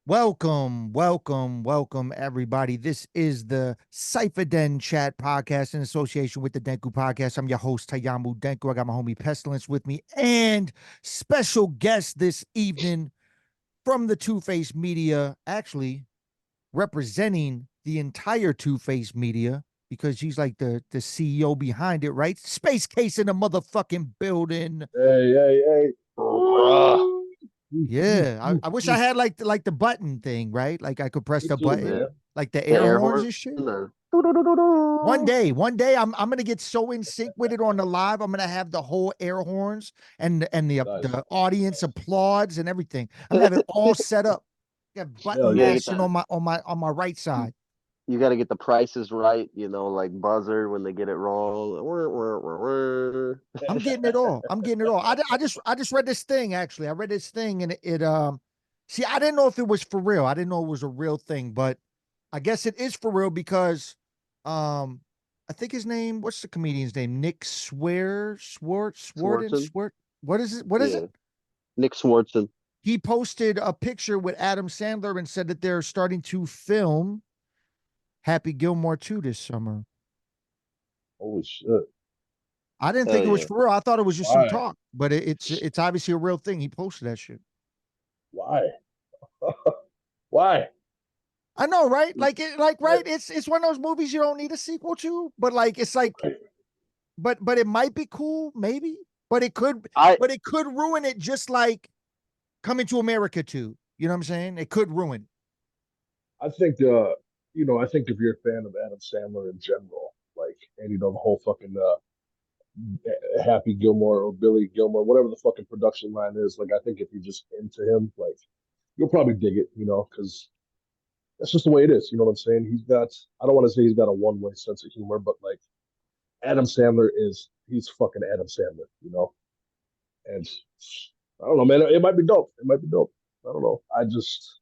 Welcome, everybody. This is the Cyphaden Chat Podcast in association with the Denku Podcast. I'm your host, Tayamu Denku. I got my homie Pestilence with me and special guest this evening from the Two-Face Media, actually representing the entire Two-Face Media because she's like the CEO behind it, right? Space Case in the motherfucking building. Hey. Yeah, I wish I had like the button thing, right? Like I could press Me the too, button, man. like the The air air horns horn. and shit. The One day, I'm gonna get so in sync with it on the live. I'm gonna have the whole air horns and Nice. the audience applauds and everything. I'm gonna have it all set up. Got Hell button yeah. mashing on my right side. You got to get the prices right, like buzzer when they get it wrong. I'm getting it all. I'm getting it all. I just read this thing actually. I read this thing and it see, I didn't know if it was for real. I didn't know it was a real thing, but I guess it is for real because I think his name, what's the comedian's name? Nick Swartzen? Swart. What is it? What is it? Yeah. Nick Swartzen. He posted a picture with Adam Sandler and said that they're starting to film Happy Gilmore 2 this summer. Holy shit. I didn't Hell think it was yeah. for real. I thought it was just some Why? talk, but it's obviously a real thing. He posted that shit. Why? Why? I know, right? Like Right. right. It's one of those movies you don't need a sequel to, but like it's like, Right. but it might be cool, maybe. But it could, I but it could ruin it, just like Coming to America too. You know what I'm saying? It could ruin. I think I think if you're a fan of Adam Sandler in general, like, and the whole fucking Happy Gilmore or Billy Gilmore, whatever the fucking production line is, like, I think if you're just into him, like, you'll probably dig it, because that's just the way it is. You know what I'm saying? I don't want to say he's got a one-way sense of humor, but like, Adam Sandler he's fucking Adam Sandler. And I don't know, man. It might be dope. It might be dope. I don't know. I just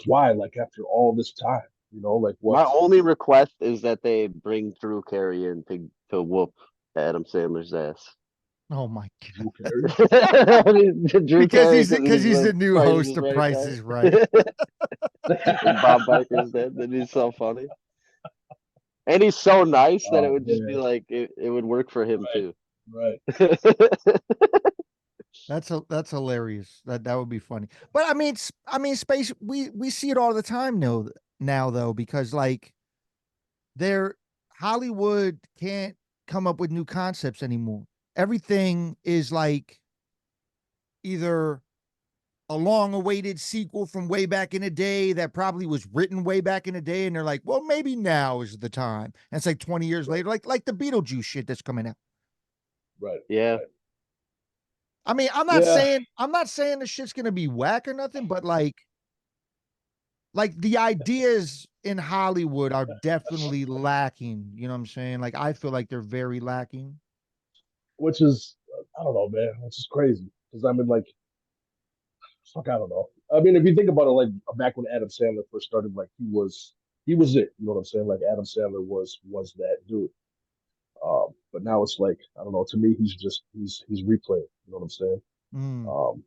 why, like, after all this time, like, what? my only request is that they bring Drew Carey in to whoop Adam Sandler's ass. Oh my Drew Carey? god! Drew Because Carey, because he's the the new Price host is of Right Price guy. is Right. And Bob Barker's dead. That is so funny. And he's so nice that it Oh would just be man, like it would work for him right, too. right. That's hilarious. That would be funny. But I mean, space. We see it all the time now though, because like they're Hollywood can't come up with new concepts anymore. Everything is like either a long awaited sequel from way back in the day that probably was written way back in the day, and they're like, well, maybe now is the time. And it's like 20 years Right, later, like the Beetlejuice shit that's coming out. right, Yeah. right. I mean, Yeah, I'm not saying the shit's gonna be whack or nothing, but like the ideas in Hollywood are definitely lacking. You know what I'm saying? Like I feel like they're very lacking. which is, I don't know, man. Which is crazy because I mean, like, fuck, I don't know. I mean, if you think about it, like, back when Adam Sandler first started, like, he was it. You know what I'm saying? Like, Adam Sandler was that dude. But now it's like, I don't know. To me, he's replaying. You know what I'm saying? Mm, Um,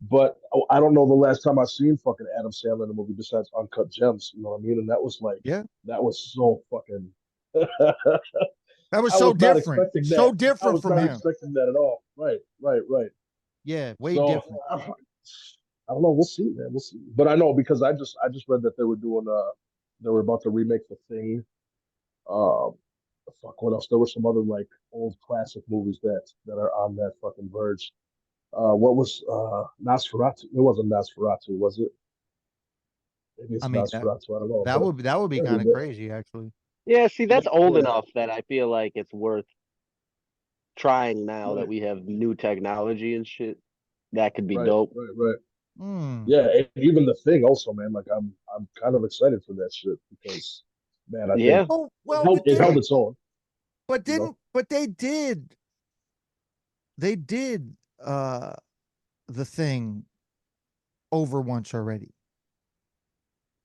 but I don't know the last time I seen fucking Adam Sandler in a movie besides Uncut Gems. You know what I mean? And that was like, yeah, that was so fucking. that was I so was not different, expecting that. so I different was from not him. expecting that at all. Right. Yeah, way So different. I don't know. We'll see, man. We'll see. But I know because I just read that they were about to remake The Thing. Um, fuck, what else? There were some other, like, old classic movies that are on that fucking verge. What was Nosferatu? It wasn't Nosferatu, was it? Maybe I it's mean that Nosferatu. I don't know, that but would that would be yeah, kind of crazy actually. Yeah, see, that's old yeah, enough that I feel like it's worth trying now that right, we have new technology and shit. That could be right, dope. right. Hmm. Yeah, and even The Thing also, man. Like, I'm kind of excited for that shit because, man, I think Yeah. Oh it well, held it held its own. You know, but they did the Thing over once already.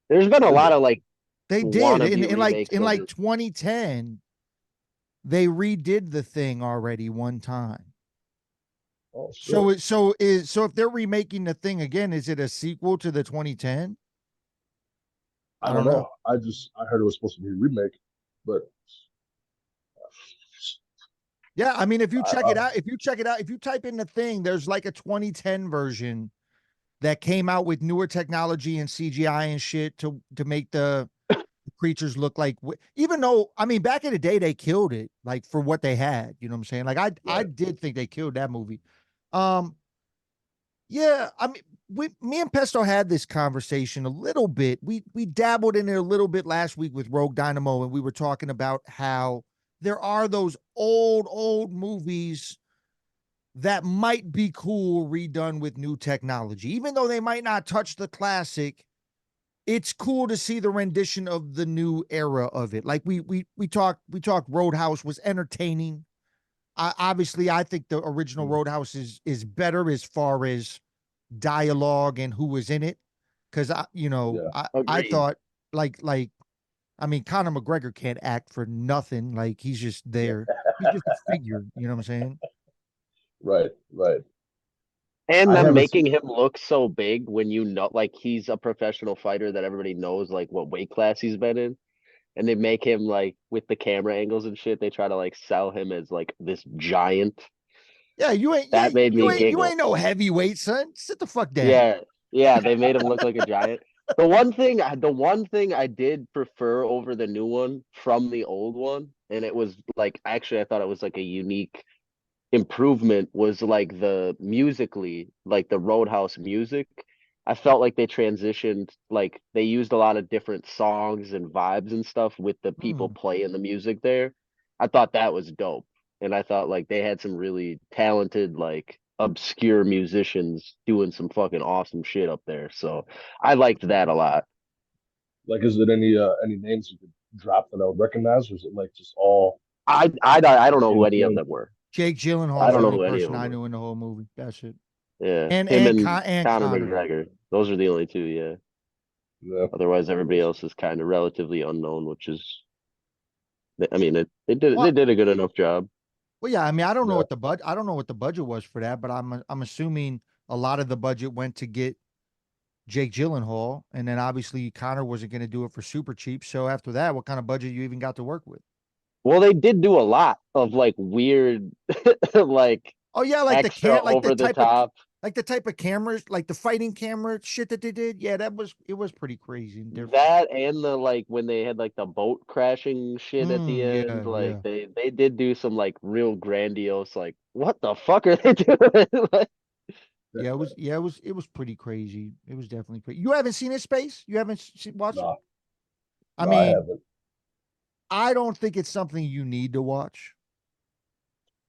There's been a did lot they? of like They did wannabe remakes in of like it. 2010. They redid the Thing already one time. Oh shit. So if they're remaking the thing again, is it a sequel to the 2010? I I don't don't know. know. I heard it was supposed to be a remake, but Yeah, I mean, if you I, check it out, if you type in the thing, there's like a 2010 version that came out with newer technology and CGI and shit to make the creatures look like. Even though, I mean, back in the day they killed it, like for what they had. You know what I'm saying? Like I right. did think they killed that movie. Um, yeah, I mean, me and Pesto had this conversation a little bit. We dabbled in it a little bit last week with Rogue Dynamo, and we were talking about how there are those old movies that might be cool redone with new technology, even though they might not touch the classic. It's cool to see the rendition of the new era of it. Like we talked Roadhouse was entertaining. Obviously, I think the original Mm. Roadhouse is better as far as dialogue and who was in it. Because Yeah. I Agreed. thought like I mean Conor McGregor can't act for nothing. Like he's just there. He's just a figure. You know what I'm saying? Right. Right. And I them haven't seen. making him look so big when you know, like he's a professional fighter that everybody knows, like what weight class he's been in, and they make him like with the camera angles and shit. They try to like sell him as like this giant. Yeah, you ain't That you, made you me ain't you giggle. ain't no heavyweight, son. Sit the fuck down. Yeah, yeah, they made him look like a giant. The one thing I did prefer over the new one from the old one, and it was like actually I thought it was like a unique improvement was like the musically, like the Roadhouse music. I felt like they transitioned, like they used a lot of different songs and vibes and stuff with the people Hmm. playing the music there. I thought that was dope. And I thought like they had some really talented, like obscure musicians doing some fucking awesome shit up there. So I liked that a lot. Like, is it any names you could drop that I would recognize, or is it like just all I don't know who same any of thing? them were. Jake I Gyllenhaal's the don't know only who any of person them I were. knew in the whole movie. That's it. Yeah, And him and and and Conor Connor. McGregor. Those are the only two. Yeah. Yeah. Otherwise, everybody else is kind of relatively unknown, which is, I mean, they Well, did a good enough job. well, yeah. I mean, Yeah. I don't know what the budget was for that, but I'm assuming a lot of the budget went to get Jake Gyllenhaal, and then obviously Connor wasn't going to do it for super cheap. So after that, what kind of budget you even got to work with? Well, they did do a lot of like weird, like Oh yeah, extra over the top. like the type of cameras, like the fighting camera shit that they did. Yeah, it was pretty crazy and different. That and the like when they had like the boat crashing shit at the end, Yeah, like yeah. they did do some like real grandiose, like what the fuck are they doing? Like, It was pretty crazy. It was definitely crazy. You haven't seen it, Space? You haven't watched it? No, I no, I mean, haven't. I don't think it's something you need to watch.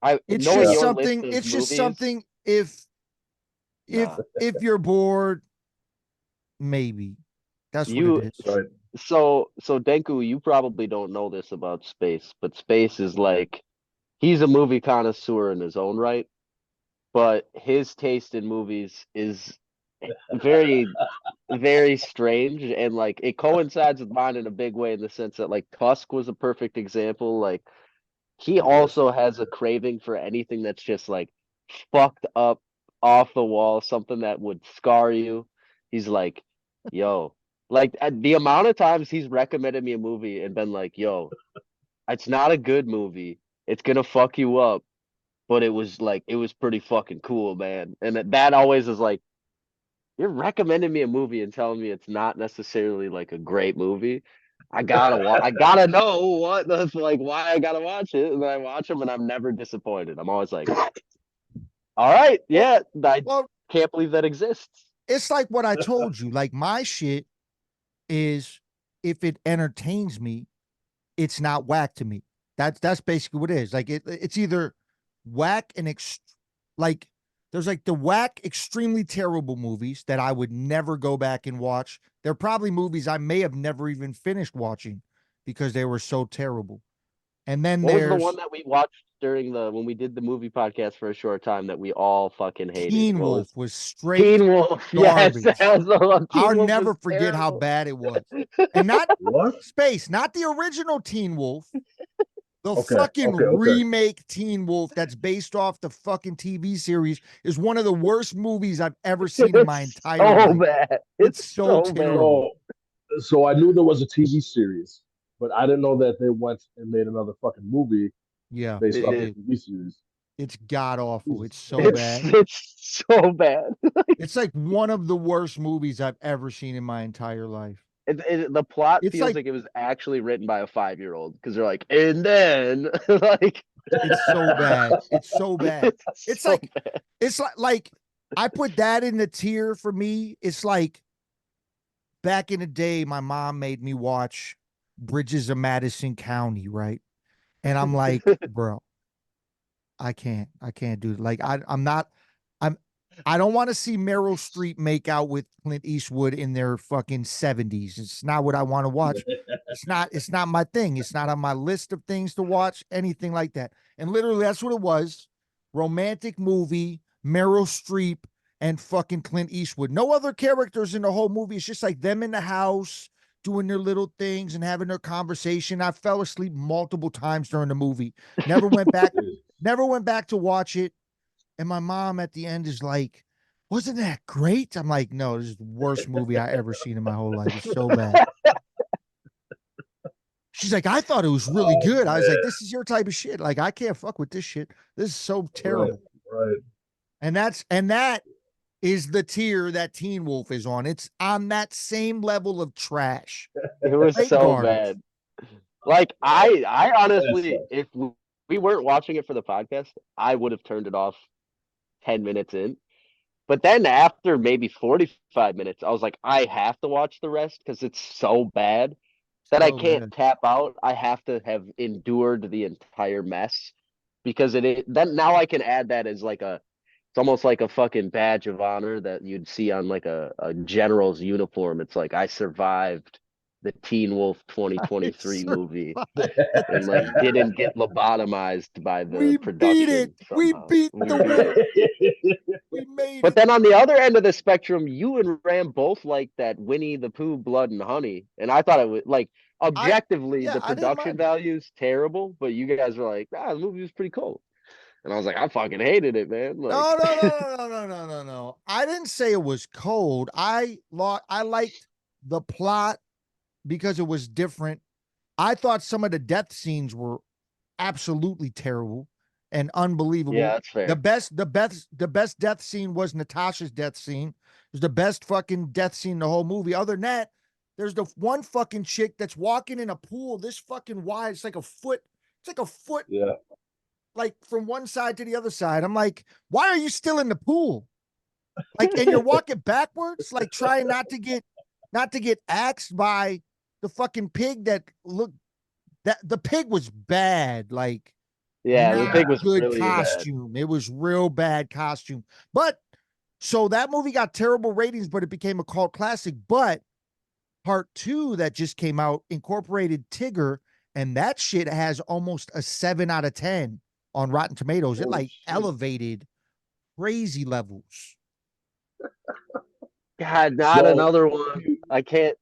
I It's knowing Yeah. just your list something. of It's just movies, something. nah. If you're bored, maybe that's what it You is. Right. so Denku, you probably don't know this about Space, but Space is like he's a movie connoisseur in his own right, but his taste in movies is very very strange and like it coincides with mine in a big way in the sense that like Tusk was a perfect example. Like he Yes. also has a craving for anything that's just like fucked up off the wall, something that would scar you. He's like, yo, like the amount of times he's recommended me a movie and been like, yo, it's not a good movie. It's gonna fuck you up, but it was pretty fucking cool, man. And that always is like, you're recommending me a movie and telling me it's not necessarily like a great movie. I gotta know what that's like why I gotta watch it. And then I watch them and I'm never disappointed. I'm always like, all right, Well, yeah, I well, can't believe that exists. it's like what I told you. Like my shit is if it entertains me, it's not whack to me. That's basically what it is. Like it's either whack and like there's like the whack extremely terrible movies that I would never go back and watch. They're probably movies I may have never even finished watching because they were so terrible. And then What was the one there's that we watched during the when we did the movie podcast for a short time that we all fucking hated? Teen What was Wolf was straight Teen Wolf? Yes, that garbage. was the one. I'll Teen Wolf never was forget how terrible. bad it was. And not What? Space, not the original Teen Wolf, The Okay, fucking okay, okay. remake Teen Wolf that's based off the fucking TV series is one of the worst movies I've ever seen in my It's entire so life. bad. It's It's so so bad. terrible. So I knew there was a TV series, but I didn't know that they went and made another fucking movie Yeah, based they off It, the did. TV series. It's god awful. Jesus It's so Christ. it's bad. it's so bad. It's like one of the worst movies I've ever seen in my entire life. The plot It's feels like like it was actually written by a 5-year-old because they're like, and then like it's so bad. It's so bad. it's It's so like bad. it's like I put that in the tier for me. It's like back in the day, my mom made me watch Bridges of Madison County, right? And I'm like, bro, I can't do it. Like I'm not I'm I don't want to see Meryl Streep make out with Clint Eastwood in their fucking 70s. It's not what I want to watch. It's not my thing. It's not on my list of things to watch, anything like that. And literally that's what it was. Romantic movie, Meryl Streep and fucking Clint Eastwood. No other characters in the whole movie. It's just like them in the house doing their little things and having their conversation. I fell asleep multiple times during the movie. Never went back Never went back to watch it. And my mom at the end is like, wasn't that great? I'm like, no, this is the worst movie I ever seen in my whole life. It's so bad. She's like, I thought it was really Oh good. I was like, man, this is your type of shit. Like, I can't fuck with this shit. This is so right, terrible. right. And that is the tier that Teen Wolf is on. It's on that same level of trash. It was Straight so garbage. bad. Like I That honestly, sucks. if we weren't watching it for the podcast, I would have turned it off 10 minutes in. But then after maybe 45 minutes, I was like, I have to watch the rest because it's so bad that I So can't bad. tap out. I have to have endured the entire mess because then now I can add that as like it's almost like a fucking badge of honor that you'd see on like a general's uniform. It's like I survived the Teen Wolf 2023 movie and like didn't get lobotomized by the We beat it. production We somehow. beat We the beat it. wolf. We made But it. then on the other end of the spectrum, you and Ram both like that Winnie the Pooh Blood and Honey. And I thought it was like I objectively yeah, the I didn't production mind it. value's terrible, but you guys were like, the movie was pretty cool. And I was like, I fucking hated it, man. Like No, no, no, no, no, no, no, no. I didn't say it was cold. I liked the plot because it was different. I thought some of the death scenes were absolutely terrible and yeah, unbelievable. that's fair. The best death scene was Natasha's death scene. It was the best fucking death scene in the whole movie. Other than that, there's the one fucking chick that's walking in a pool this fucking wide. It's like a foot. It's like a foot, Yeah, like from one side to the other side. I'm like, why are you still in the pool? Like, and you're walking backwards, like trying not to get axed by the fucking pig that looked that the pig was bad, like Yeah, the not pig was good really bad. costume. It was real bad costume. But so that movie got terrible ratings, but it became a cult classic. But part two that just came out incorporated Tigger, and that shit has almost a 7 out of 10 on Rotten Tomatoes. It holy like shit. elevated crazy levels. God, not Well, another one. I can't.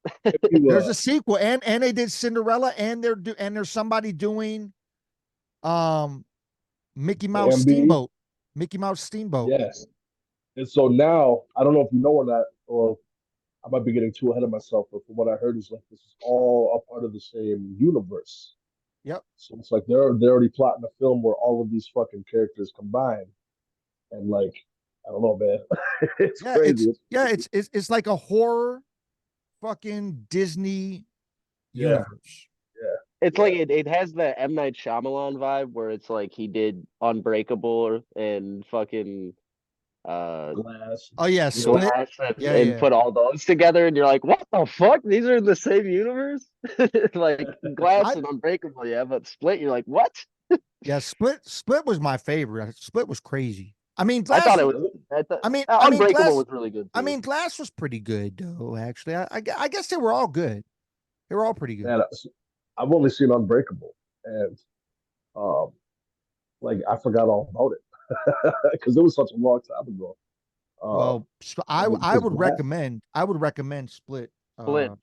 you, There's a sequel, and they did Cinderella, and there's somebody doing um Mickey the Mouse MB, Steamboat. Mickey Mouse Steamboat. yes. And so now, I don't know if you know or not, or I might be getting too ahead of myself, but from what I heard is like this is all a part of the same universe. Yep. So it's like they're already plotting a film where all of these fucking characters combine, and like I don't know, man, it's Yeah, crazy. It's crazy. it's like a horror fucking Disney Yeah, universe. It's yeah, like it has the M. Night Shyamalan vibe where it's like he did Unbreakable and fucking glass. Oh yeah, Yeah, Split. Glass Yeah, and yeah. put all those together and you're like, what the fuck? These are in the same universe? Like Glass I and Unbreakable, yeah, but Split, you're like, what? yeah, Split was my favorite. Split was crazy. I mean, I thought Glass it was was Unbreakable Glass was really good I too. mean Glass was pretty good though, actually. I guess they were all good. They were all pretty good. man, I've only seen Unbreakable, and um, like I forgot all about it because it was such a long time ago. Well, I mean, because glass, I would recommend Split.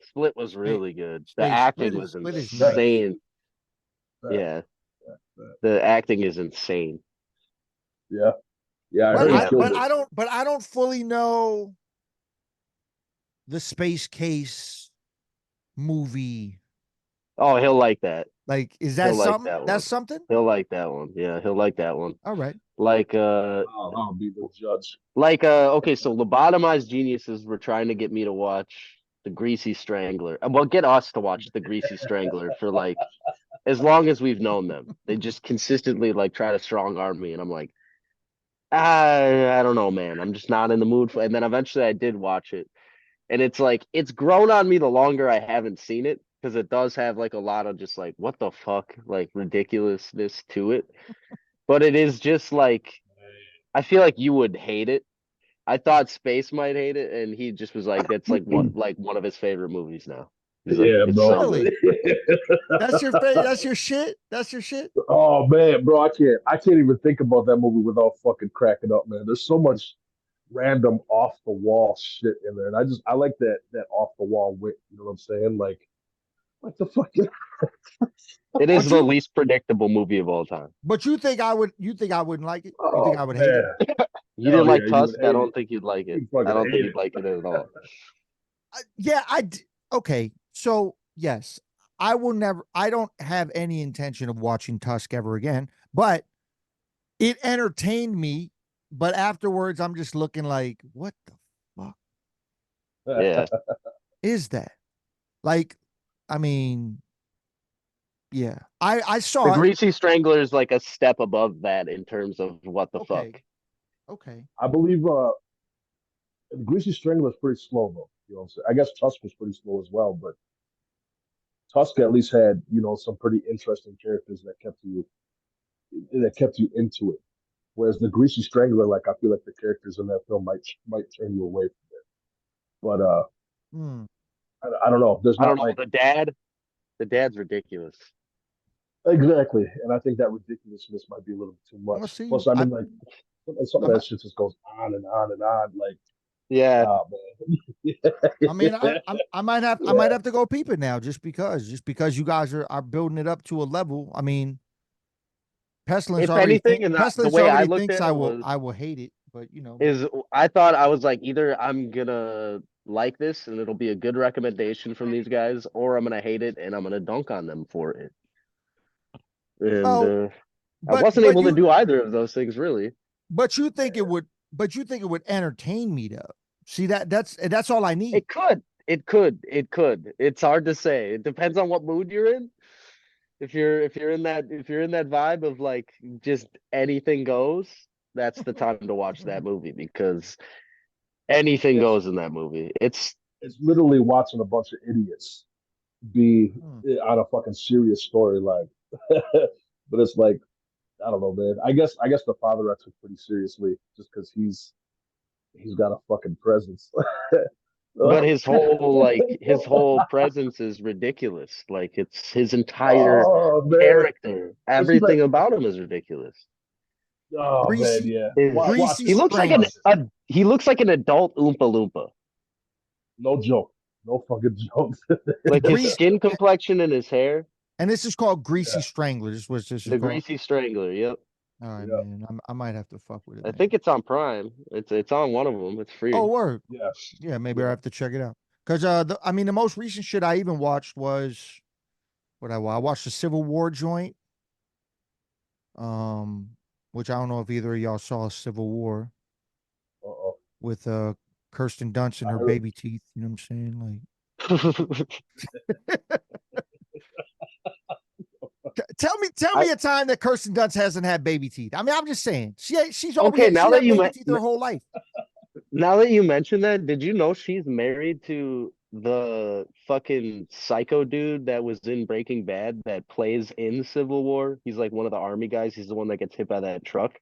Split was Hey, really good. The hey, acting was Split is nice. facts, insane. facts. Yeah. The acting is insane. Yeah, yeah. I But heard he Yeah, killed but it. I don't fully know the Space Case movie. oh, he'll like that. Like, is He'll that like something? that one. That's something? He'll like that one. Yeah, he'll like that one. All right. Like I'll be the judge. okay, so lobotomized geniuses were trying to get me to watch the Greasy Strangler. Well, get us to watch the Greasy Strangler for like as long as we've known them. They just consistently like try to strong arm me, and I'm like, I don't know, man. I'm just not in the mood for. And then eventually I did watch it, and it's like it's grown on me the longer I haven't seen it because it does have like a lot of just like what the fuck like ridiculousness to it. But it is just like I feel like you would hate it. I thought Space might hate it, and he just was like, "That's like one of his favorite movies now." He's like, Yeah, "It's bro. so good." Really? That's your favorite. That's your shit. That's your shit. Oh man, bro, I can't even think about that movie without fucking cracking up, man. There's so much random off the wall shit in there, and I like that off the wall wit. You know what I'm saying? Like the fucking It is But the you least predictable movie of all time. but you think I would? You think I wouldn't like it? You think oh I would hate it? man, You didn't hell like yeah, you would Tusk? I hate it. don't think you'd like it. You I fucking don't think hate you'd it. like it at all. Yeah, okay. So yes, I will never. I don't have any intention of watching Tusk ever again. But it entertained me. But afterwards, I'm just looking like, what the fuck Yeah, is that? Like, I mean, yeah. I the saw it. Greasy Strangler is like a step above that in terms of what the fuck. Okay. Okay. I believe Greasy Strangler was pretty slow though. You know what I'm saying? I guess Tusk was pretty slow as well, but Tusk at least had, some pretty interesting characters that kept you into it. Whereas the Greasy Strangler, like I feel like the characters in that film might turn you away from it. But Hmm. I don't know. There's I don't not know. like The dad's ridiculous. exactly, and I think that ridiculousness might be a little bit too I'm gonna much. see. Plus, I mean, like some of I'm, that shit just goes on and on and on. Like, Yeah, oh man, I mean, I yeah, might have to go peep it now, just because you guys are building it up to a level. I mean, if anything, and the Pestilence way I already looked thinks at it was I will hate it, but is I thought I was like either I'm gonna like this and it'll be a good recommendation from these guys, or I'm gonna hate it and I'm gonna dunk on them for it. And well, I wasn't but able to do either of those things really. but you think it would but you think it would entertain me though. See that's all I need. It could, it could. It's hard to say. It depends on what mood you're in. If you're in that vibe of like just anything goes, that's the time to watch that movie because anything it's goes in that movie. It's it's literally watching a bunch of idiots be Hmm. on a fucking serious storyline. But it's like I don't know, man. I guess the father I took pretty seriously just because he's got a fucking presence. but his whole presence is ridiculous. Like it's his entire Oh man, character. it's just like Everything about him is ridiculous. oh man, Greasy yeah. Watch greasy He it. looks like strangler. he looks like an adult Oompa Loompa. No joke, no fucking joke. Like his Greasy skin complexion and his hair. and this is called Greasy Yeah, Strangler. This is The called. Greasy Strangler. Yep. All right, yeah, man. I might have to fuck with it, I man. think it's on Prime. It's on one of them. It's Oh, free. word. yeah, Yeah, maybe I yeah. have to check it out. Cause I mean the most recent shit I even watched was I watched the Civil War joint. Um, which I don't know if either of y'all saw Civil War Uh-oh. with Kirsten Dunst and I her heard. baby teeth. You know what I'm saying? Like, tell I me a time that Kirsten Dunst hasn't had baby teeth. I mean, I'm just saying she's over okay. here. She had baby teeth her whole life. Now that you mention that, did you know she's married to the fucking psycho dude that was in Breaking Bad that plays in Civil War? He's like one of the army guys. He's the one that gets hit by that truck.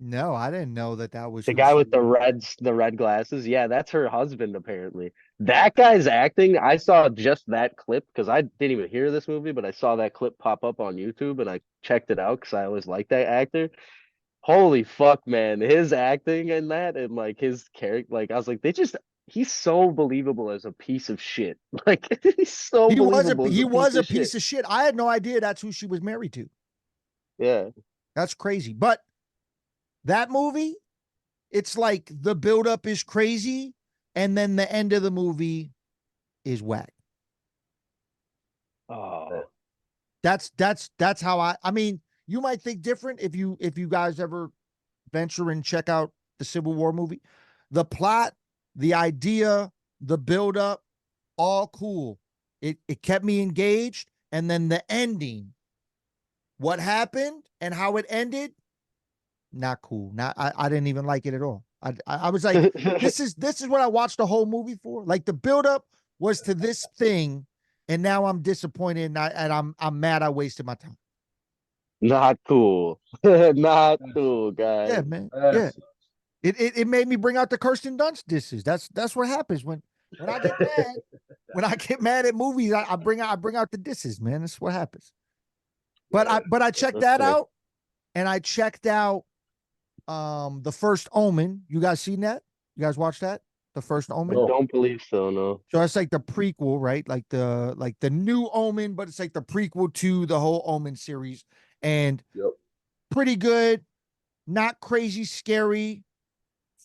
No, I didn't know that was The who guy she with was. the red glasses. Yeah, that's her husband apparently. That guy's acting. I saw just that clip because I didn't even hear this movie, but I saw that clip pop up on YouTube and I checked it out because I always liked that actor. Holy fuck, man. His acting in that and like his character, like I was like, they just he's so believable as a piece of shit. Like he's so believable as He a piece was a of shit. piece of shit. I had no idea that's who she was married to. Yeah. That's crazy. But that movie, it's like the buildup is crazy, and then the end of the movie is whack. Oh. That's how I mean, you might think different if you guys ever venture and check out the Civil War movie. The plot, the idea, the buildup, all cool. It kept me engaged, and then the ending, what happened and how it ended, not cool. Not I didn't even like it at all. I was like, this is what I watched the whole movie for. Like the buildup was to this thing, and now I'm disappointed, and I'm mad I wasted my time. Not cool. Not That's, cool, Yeah, guys. man. Yeah. that's It made me bring out the Kirsten Dunst disses. That's what happens when I get mad. When I get mad at movies, I bring out the disses, man. That's what happens. yeah. But I checked That's that fair. out, and I checked out the First Omen. You guys seen that? You guys watch that? The First I Omen. No. don't believe so, no. So it's like the prequel, right? Like the new Omen, but it's like the prequel to the whole Omen series, and Yep. pretty good. Not crazy scary.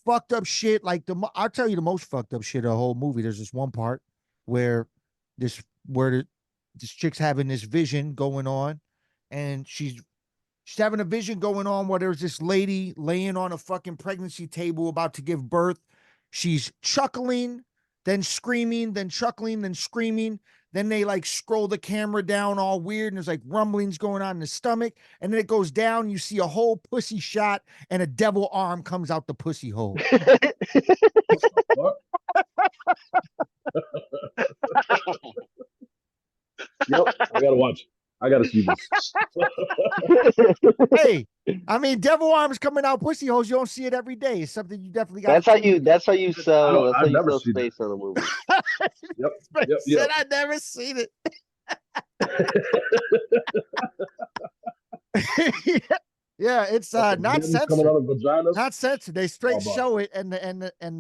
Fucked up shit. Like I'll tell you the most fucked up shit of the whole movie. There's this one part where this chick's having this vision going on, and she's having a vision going on where there's this lady laying on a fucking pregnancy table about to give birth. She's chuckling, then screaming, then chuckling, then screaming. Then they like scroll the camera down all weird, and there's like rumblings going on in the stomach. And then it goes down. You see a whole pussy shot, and a devil arm comes out the pussy hole. Fuck. Yep. I gotta watch. I gotta see this. Hey, I mean, devil arms coming out pussy holes. You don't see it every day. It's something you definitely got to That's how check. you that's how I've you never sell seen it. space on a movie. Yep. But Yep. said Yep. I never seen it. Yeah, it's Fucking not limbs coming censored. out of vaginas. Not censored. They How straight about it? show it, and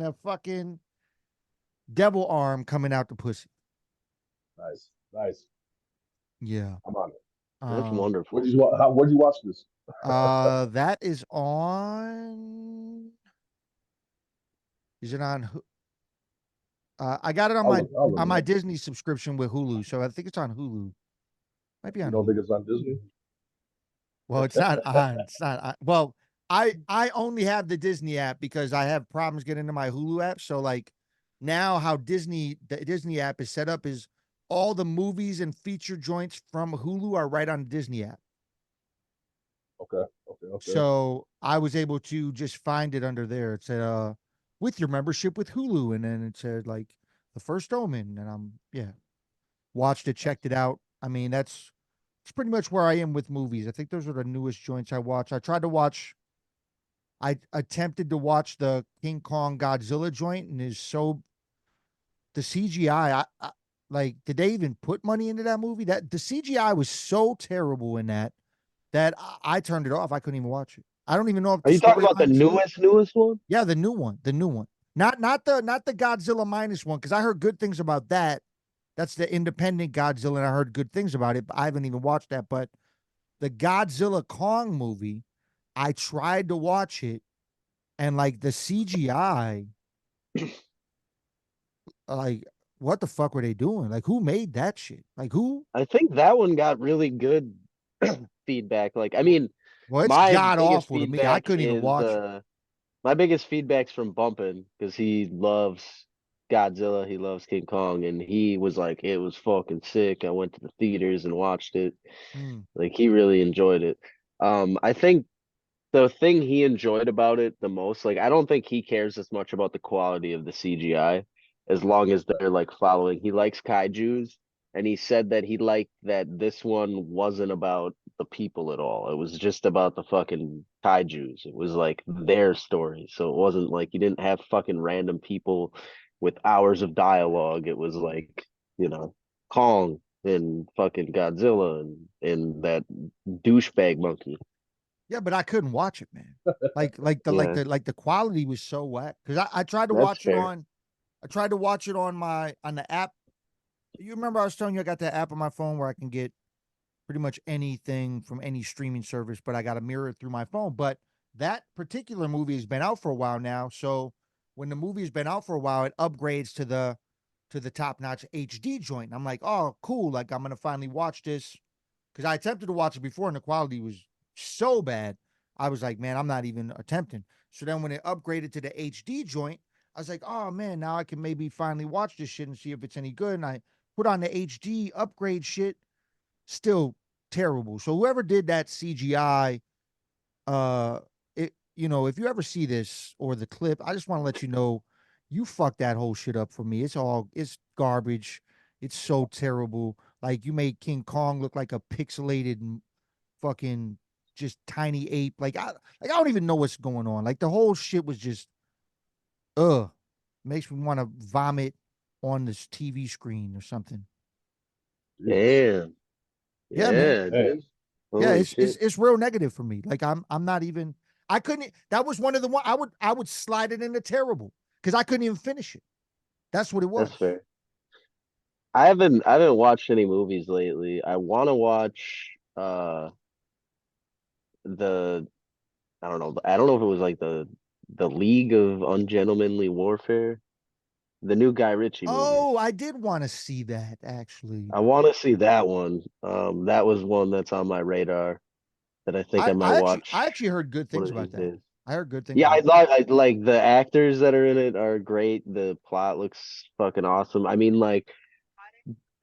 the fucking devil arm coming out the pussy. Nice. Nice. Yeah. I'm on it. That's Um. wonderful. Where'd you watch this? That is on. Is it on? I got it I'll look on it my up. Disney subscription with Hulu, so I think it's on Hulu. Might be You on don't Hulu. think it's on Disney? Well, it's not on. It's not on. Well, I only have the Disney app because I have problems getting into my Hulu app. So like now how the Disney app is set up is all the movies and feature joints from Hulu are right on the Disney app. Okay. Okay. Okay. So I was able to just find it under there. It said with your membership with Hulu, and then it said like the First Omen, and yeah, watched it, checked it out. I mean, it's pretty much where I am with movies. I think those are the newest joints I watch. I attempted to watch the King Kong Godzilla joint, and is so the CGI. Like, did they even put money into that movie? That the CGI was so terrible in that I turned it off. I couldn't even watch it. I don't even know if Are the you talking about the storyline is good. newest one? Yeah, the new one. Not the Godzilla minus one, because I heard good things about that. That's the independent Godzilla, and I heard good things about it. But I haven't even watched that. But the Godzilla Kong movie, I tried to watch it, and like the CGI, like what the fuck were they doing? Like who made that shit? Like who? I think that one got really good feedback. Like, I mean, Well, it's my god biggest awful to me. I feedback couldn't even is watch it. my biggest feedback's from Bumpin because he loves Godzilla, he loves King Kong, and he was like, it was fucking sick. I went to the theaters and watched it. Hmm. Like he really enjoyed it. I think the thing he enjoyed about it the most, like I don't think he cares as much about the quality of the CGI as long as they're like following. He likes kaijus, and he said that he liked that this one wasn't about the people at all. It was just about the fucking kaijus. It was like their story. So it wasn't like you didn't have fucking random people with hours of dialogue. It was like, you know, Kong and fucking Godzilla and that douchebag monkey. Yeah, but I couldn't watch it, man. Like Yeah, the quality was so whack. Because I tried to that's watch it fair. on I tried to watch it on the app. You remember I was telling you I got that app on my phone where I can get pretty much anything from any streaming service, but I got to mirror it through my phone. But that particular movie has been out for a while now. So when the movie has been out for a while, it upgrades to the top notch HD joint. And I'm like, oh, cool. Like I'm gonna finally watch this because I attempted to watch it before and the quality was so bad. I was like, man, I'm not even attempting. So then when it upgraded to the HD joint, I was like, oh man, now I can maybe finally watch this shit and see if it's any good. And I put on the HD upgrade shit, still terrible. So whoever did that CGI, it if you ever see this or the clip, I just want to let you know you fucked that whole shit up for me. It's garbage. It's so terrible. Like you made King Kong look like a pixelated fucking just tiny ape. Like I don't even know what's going on. Like the whole shit was just ugh. Makes me want to vomit on this TV screen or something. Jesus. Damn. Yeah, man. Yeah, Man, dude. Yeah, Holy shit. it's real negative for me. Like I'm not even I couldn't that was one of the one I would slide it into terrible because I couldn't even finish it. That's what it That's was. fair. I haven't watched any movies lately. I want to watch the I don't know. I don't know if it was like the League of Ungentlemanly Warfare, the new Guy Ritchie movie. Oh, I did want to see that actually. I want to see that one. That was one that's on my radar that I think I might I watch actually heard good one things of about these that. days. I heard good things Yeah, I about thought I like the actors that are in it are great. The plot looks fucking awesome. I mean, like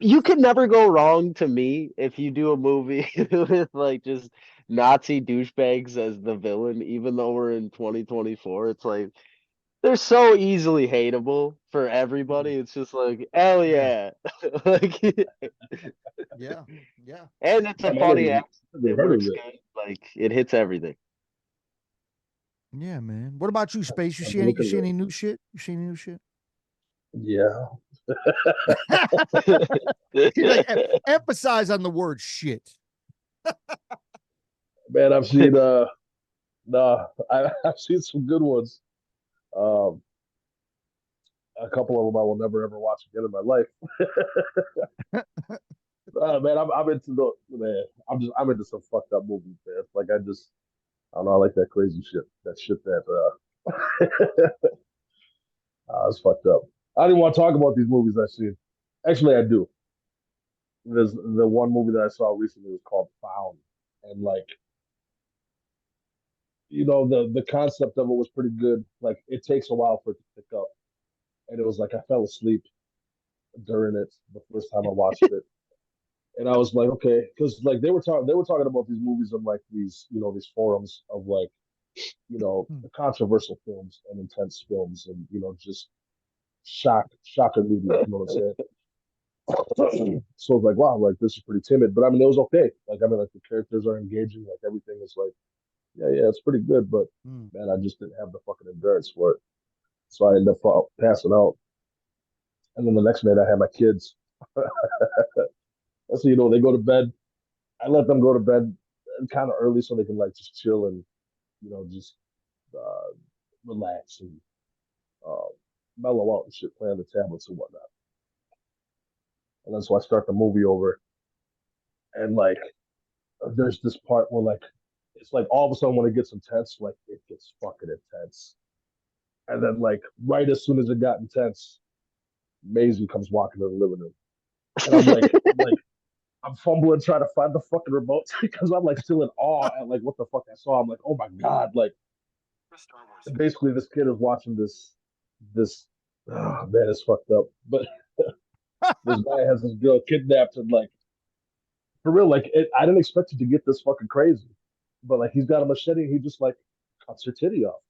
you could never go wrong to me if you do a movie with like just Nazi douchebags as the villain, even though we're in 2024. It's like they're so easily hateable for it. everybody. It's just like, hell Yeah. yeah. Like Yeah. Yeah. and it's a damn, I never funny even, act. never It even heard of works it. good. Like it hits everything. Yeah, man. What about you, Space? I'm looking at You see it. any new shit? You see any new shit? Yeah, He's like emphasize on the word shit. man, I've seen nah, I've seen some good ones. Um, a couple of them I will never ever watch again in my life. Man, I'm into the man. I'm into some fucked up movies, man. Like I don't know, I like that crazy shit. That shit that it's fucked up. I don't even want to talk about these movies I've seen. Actually, I do. There's the one movie that I saw recently was called Found, and like the concept of it was pretty good. Like it takes a while for it to pick up, and it was like I fell asleep during it the first time I watched it, and I was like, okay, because like they were talking about these movies on like these forums of like Hmm. controversial films and intense films and just shocker media. You know what I'm saying? So it's like, wow, like this is pretty timid, but I mean, it was okay. Like, I mean, like the characters are engaging, like everything is like, yeah, it's pretty good, but Hmm. man, I just didn't have the fucking endurance for it. So I ended up passing out. And then the next night I had my kids. So, they go to bed. I let them go to bed kind of early so they can like just chill and, just uh, relax and uh, mellow out and shit, play on the tablets and whatnot. And then so I start the movie over. And like, there's this part where like it's like all of a sudden when it gets intense, like it gets fucking intense. And then like right as soon as it got intense, Maisie comes walking to the living room. And I'm fumbling trying to find the fucking remote because I'm like still in awe at like what the fuck I saw. I'm like, oh my god, like basically this kid is watching this oh man, it's fucked up. But this guy has this girl kidnapped and like for real, like I didn't expect it to get this fucking crazy. But like he's got a machete and he just like cuts her titty off.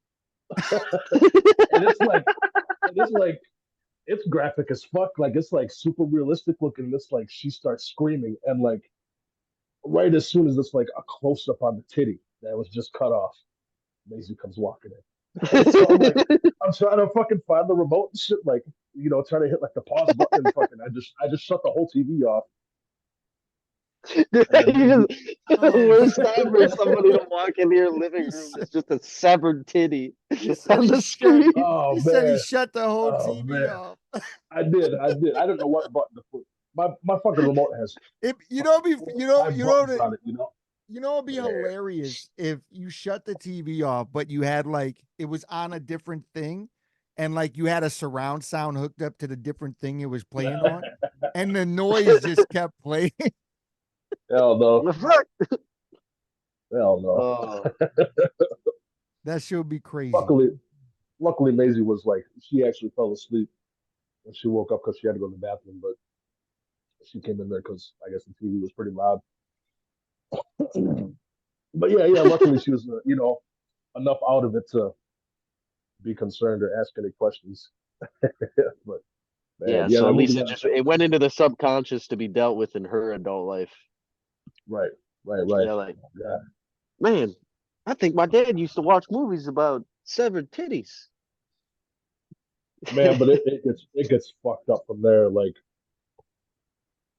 And it's like it's graphic as fuck. Like it's like super realistic looking. It's like she starts screaming and like right as soon as it's like a close up on the titty that was just cut off, Maisie comes walking in. So I'm like, I'm trying to fucking find the remote and shit, like trying to hit like the pause button and fucking I just shut the whole TV off. Dude, And then you just, the Oh, worst time for somebody to walk into your living he room said, is just a severed titty he said on he the shut. screen. oh He said he man, shut the whole oh TV man, off. I didn't know what button to put. My fucking remote has It, fucking four or five buttons on it. it'd be Man. hilarious if you shut the TV off, but you had like it was on a different thing, and like you had a surround sound hooked up to the different thing it was playing on, and the noise just kept playing. Hell no, The fuck? hell no. Oh, That should be crazy. Luckily, luckily Maisie was like she actually fell asleep when she woke up because she had to go to the bathroom, but she came in there because I guess the TV was pretty loud. But yeah, luckily she was enough out of it to be concerned or ask any questions. But man, yeah. yeah, So that at movie least it got just it went into the subconscious to be dealt with in her adult life. right, right. Yeah, like, Yeah, man, I think my dad used to watch movies about severed titties. man, but it gets fucked up from there. Like,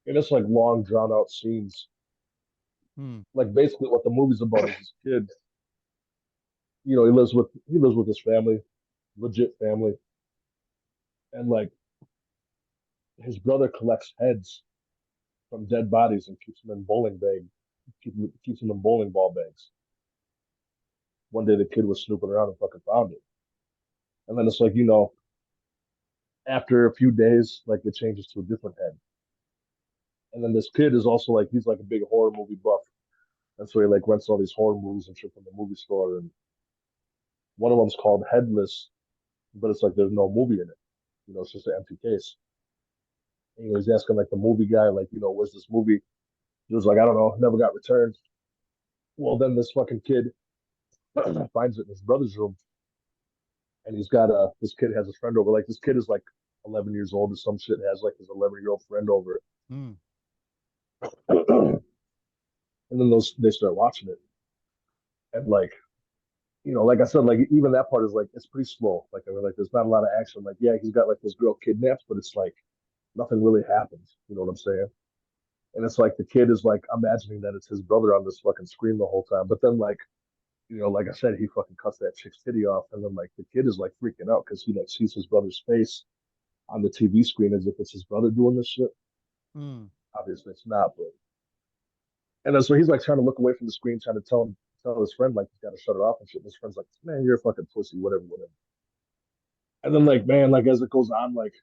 and it's like long drawn out scenes. Hmm. Like basically, what the movie's about is this kid. He lives with his family, legit family, and like his brother collects heads from dead bodies and keeps them in keeps them in bowling ball bags. One day the kid was snooping around and fucking found it. And then it's like, after a few days, like it changes to a different head. And then this kid is also like he's like a big horror movie buff. And so he like rents all these horror movies and shit from the movie store. And one of them's called Headless, but it's like there's no movie in it. It's just an empty case. And, he's asking like the movie guy, like, where's this movie? He was like, I don't know, never got returned. Well, then this fucking kid finds it in his brother's room, and he's got this kid has a friend over. Like this kid is like 11 years old or some shit. Has like his 11-year-old friend over, Hmm. and then they start watching it, and like like I said, like even that part is like it's pretty slow. Like I mean, like there's not a lot of action. Like yeah, he's got like this girl kidnapped, but it's like nothing really happens. You know what I'm saying? And it's like the kid is like imagining that it's his brother on this fucking screen the whole time, but then like like I said, he fucking cuts that chick's titty off, and then like the kid is like freaking out because he like sees his brother's face on the TV screen as if it's his brother doing this shit. Hmm. Obviously, it's not, but and then so he's like trying to look away from the screen, trying to tell his friend like he's got to shut it off and shit. And his friend's like, "Man, you're a fucking pussy, whatever, whatever." And then like, man, like as it goes on, like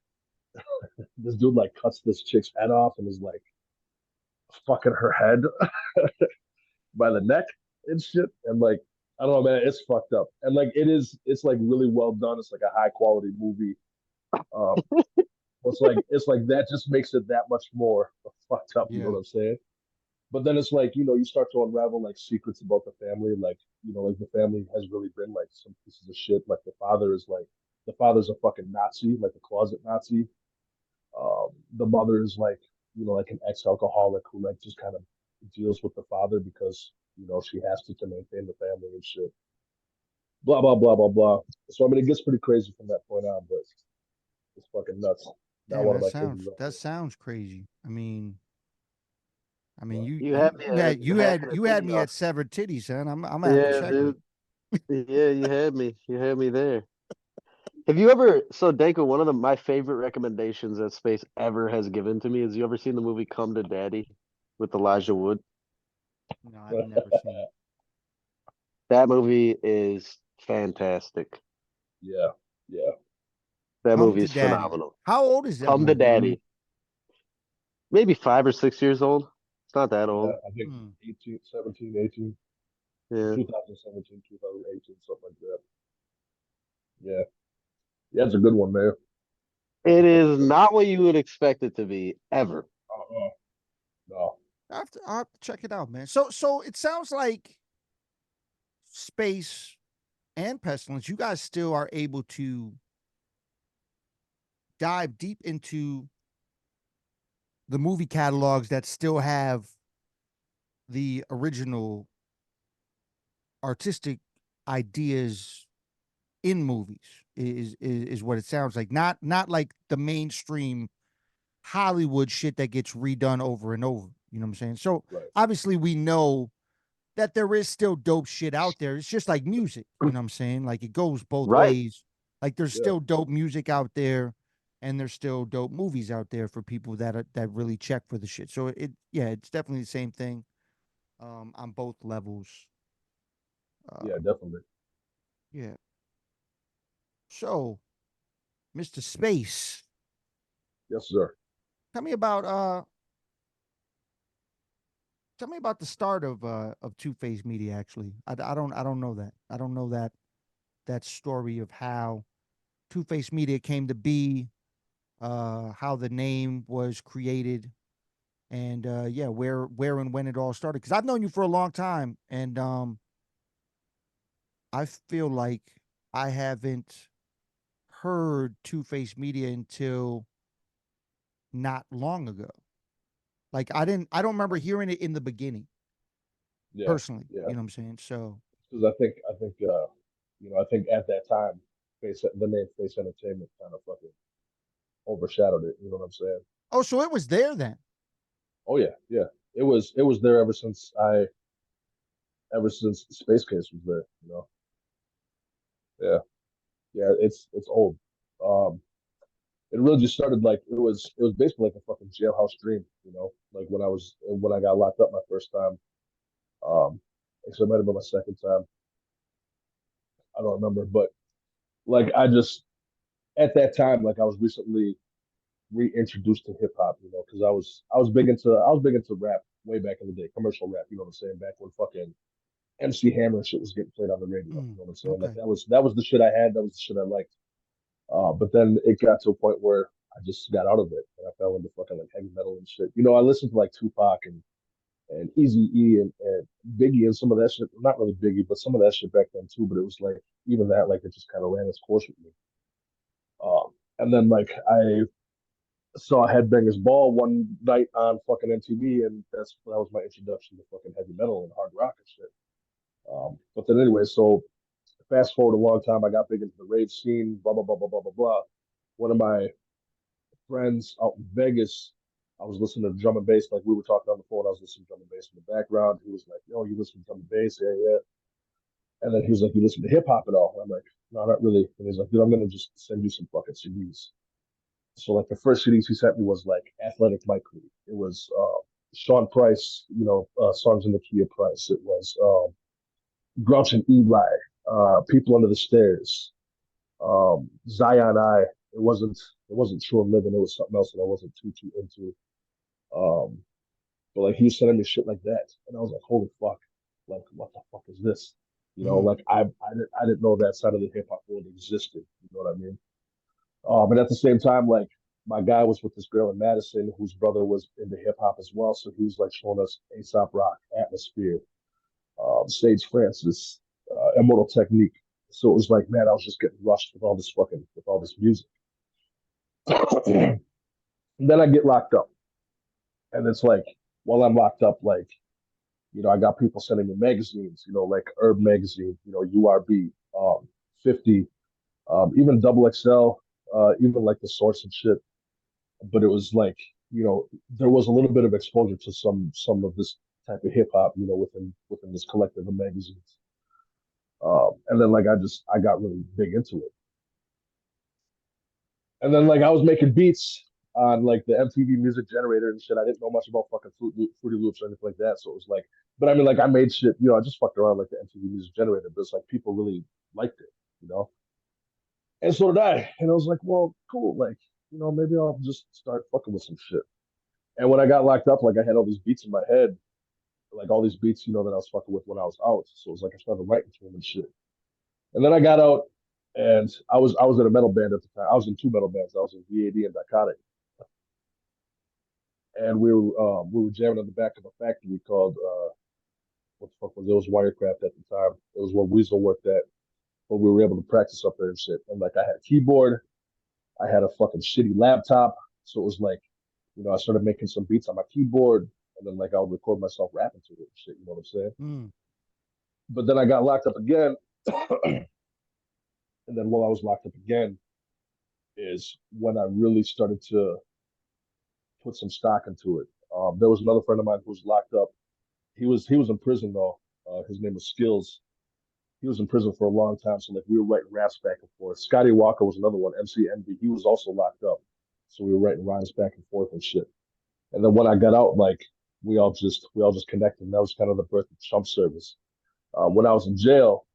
this dude like cuts this chick's head off and is like fucking her head by the neck and shit. And like, I don't know, man, it's fucked up. And like, it's like really well done. It's like a high quality movie. Um, it's like that just makes it that much more fucked up. You know Yeah. what I'm saying? But then it's like you start to unravel like secrets about the family. Like like the family has really been like some pieces of shit. Like the father's a fucking Nazi, like a closet Nazi. The mother is like an ex-alcoholic who like just kind of deals with the father because she has to maintain the family and shit. Blah blah blah blah blah. So I mean, it gets pretty crazy from that point on, but it's fucking nuts. Not Damn, one of my favorites out that sounds crazy. I mean, there. you had me at hacking a you had titty me at off. severed titties, son. I'm gonna have to Yeah, check it. dude. Yeah, you had me. You had me there. Have you ever, so Danko, one of my favorite recommendations that space ever has given to me is you ever seen the movie Come to Daddy with Elijah Wood? No, I've Yeah, never seen it. That movie is fantastic. yeah, yeah. That Come movie to is Daddy. phenomenal. How old is that Come to movie? Daddy. Maybe 5 or 6 years old. It's not that Yeah, old. I think Hmm. 18, 17, 18, Yeah. 2017, 2018, something like that. Yeah, yeah, it's a good one, man. That's a It fucking is good not what you would expect it to be ever. one. No. I'll have to check it out, man. So it sounds like Space and Pestilence, you guys still are able to dive deep into the movie catalogs that still have the original artistic ideas in movies is what it sounds like. Not like the mainstream Hollywood shit that gets redone over and over. You know what I'm saying? So Right. obviously we know that there is still dope shit out there. It's just like music, you know what I'm saying? Like it goes both Right. ways. Like there's Yeah. still dope music out there and there's still dope movies out there for people that really check for the shit. So yeah, it's definitely the same thing on both levels. Yeah, Uh definitely. yeah. So, Mr. Space, Yes, sir. tell me about tell me about the start of Two Face Media actually. I don't know that. I don't know that story of how Two Face Media came to be, how the name was created, and yeah, where and when it all started. Because I've known you for a long time, and I feel like I haven't heard Two Face Media until not long ago. Like I don't remember hearing it in the beginning Yeah, personally. yeah. You know what I'm saying? So, Because I think at that time, the name Face Entertainment kind of fucking overshadowed it. You know what I'm saying? oh, so it was there then. Oh yeah, yeah. It was there ever since Space Case was there. Yeah, yeah. It's old. Um, it really just started like it was basically like a fucking jailhouse dream. Like when I got locked up my first time. Actually, it might have been my second time. I don't remember, but like I just at that time, like I was recently reintroduced to hip hop, because I was big into rap way back in the day, commercial rap, you know what I'm saying, back when fucking MC Hammer and shit was getting played on the radio, you know what I'm saying? Like Okay. that was the shit I had, that was the shit I liked. But then it got to a point where I just got out of it and I fell into fucking like heavy metal and shit. I listened to like Tupac and Easy E and Biggie and some of that shit. Not really Biggie, but some of that shit back then too. But it was like even that, like it just kind of ran its course with me. And then like I saw Headbangers Ball one night on fucking MTV, and that was my introduction to fucking heavy metal and hard rock and shit. But then anyway, so fast forward a long time, I got big into the rave scene, blah blah blah blah blah blah blah. One of my friends out in Vegas, I was listening to drum and bass, like we were talking on the phone. I was listening to drum and bass in the background. He was like, "Yo, you listen to drum and bass? Yeah, yeah." And then he was like, "You listen to hip hop at all?" And I'm like, "No, not really." And he's like, "Dude, I'm gonna just send you some fucking CDs." So like the first CDs he sent me was like Athletic Mike Lee. It was Sean Price, songs in the key of Price. It was Grouch and Eli, People Under the Stairs, Zion I. It wasn't True and Living. It was something else that I wasn't too into. Um, but like he was sending me shit like that, and I was like, holy fuck, like what the fuck is this? Mm, Like I didn't know that side of the hip hop world existed. You know what I mean? But at the same time, like my guy was with this girl in Madison whose brother was into hip hop as well. So he was like showing us Aesop Rock, Atmosphere, Sage Francis, Immortal Technique. So it was like, man, I was just getting rushed with all this music. And then I get locked up. And it's like, while I'm locked up, like, I got people sending me magazines, like Herb Magazine, URB, 50, even Double XL, even like the Source and shit. But it was like there was a little bit of exposure to some of this type of hip hop within this collective of magazines, and then like I got really big into it, and then like I was making beats on like the MTV Music Generator and shit. I didn't know much about fucking Fruity Loops or anything like that, so it was like, but I mean like I made shit, I just fucked around like the MTV Music Generator, but it's like people really liked it, and so did I, and I was like, well, cool, like maybe I'll just start fucking with some shit. And when I got locked up, like I had all these beats in my head, like all these beats, that I was fucking with when I was out. So it was like I started writing to them and shit. And then I got out, and I was in a metal band at the time. I was in two metal bands. I was in VAD and Dichotic, and we were jamming in the back of a factory called what the fuck was it? It was Wirecraft at the time. It was where Weasel worked at, but we were able to practice up there and shit. And like I had a keyboard, I had a fucking shitty laptop, so it was like, I started making some beats on my keyboard, and then like I would record myself rapping to it and shit. You know what I'm saying? mm, But then I got locked up again, and then while I was locked up again is when I really started to put some stock into it. There was another friend of mine who was locked up. He was in prison though. His name was Skills. He was in prison for a long time, so like we were writing raps back and forth. Scotty Walker was another one. MC Envy. He was also locked up, so we were writing rhymes back and forth and shit. And then when I got out, like we all just connected. And that was kind of the birth of Chump Service. When I was in jail,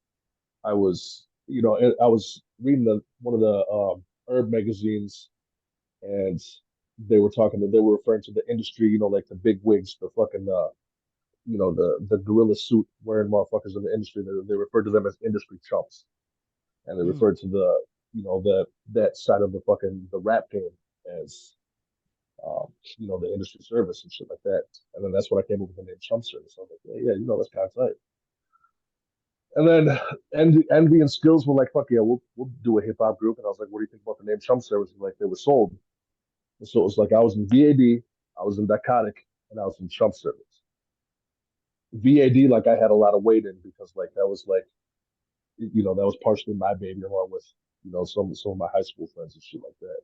I was reading one of the herb magazines, and they were referring to the industry, like the big wigs, the fucking the gorilla suit wearing motherfuckers in the industry. They referred to them as industry chumps, and they Mm. referred to that side of the rap game as the industry service and shit like that. And then that's when I came up with the name Chump Service. I was like, yeah, that's kind of tight. And then Envy and Skills were like, fuck yeah, we'll do a hip hop group. And I was like, what do you think about the name Chump Service? And like they were sold. And so it was like I was in VAD, I was in Dichotic, and I was in Chump Service. VAD, like I had a lot of weight in because like that was like, that was partially my baby along with, some of my high school friends and shit like that.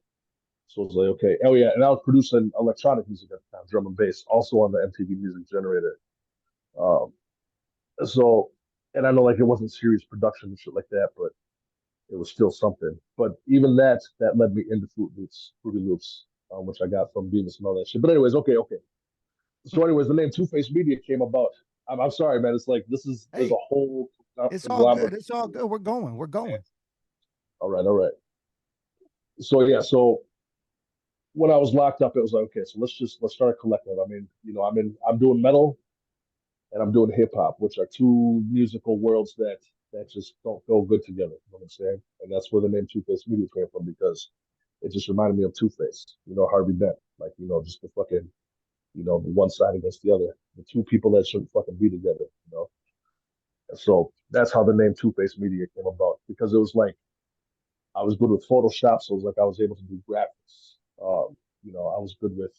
So it was like, okay, oh yeah, and I was producing electronic music at the time, drum and bass, also on the MTV Music Generator. Um, so, and I know like it wasn't serious production and shit like that, but it was still something. But even that led me into Fruity Loops, which I got from Beavis and all that shit. But anyways, okay. So anyways, the name Two Face Media came about. I'm sorry, man. It's like there's a Hey, whole it's all good. conglomerate. It's all good. We're going. We're going. All right. So yeah, so when I was locked up, it was like, okay, so let's start a collective. I mean, I'm doing metal and I'm doing hip hop, which are two musical worlds that just don't go good together. You know what I'm saying? And that's where the name Two Face Media came from because it just reminded me of Two Face, Harvey Dent, like just the fucking, the one side against the other, the two people that shouldn't fucking be together. And so that's how the name Two Face Media came about because it was like I was good with Photoshop, so it was like I was able to do graphics. I was good with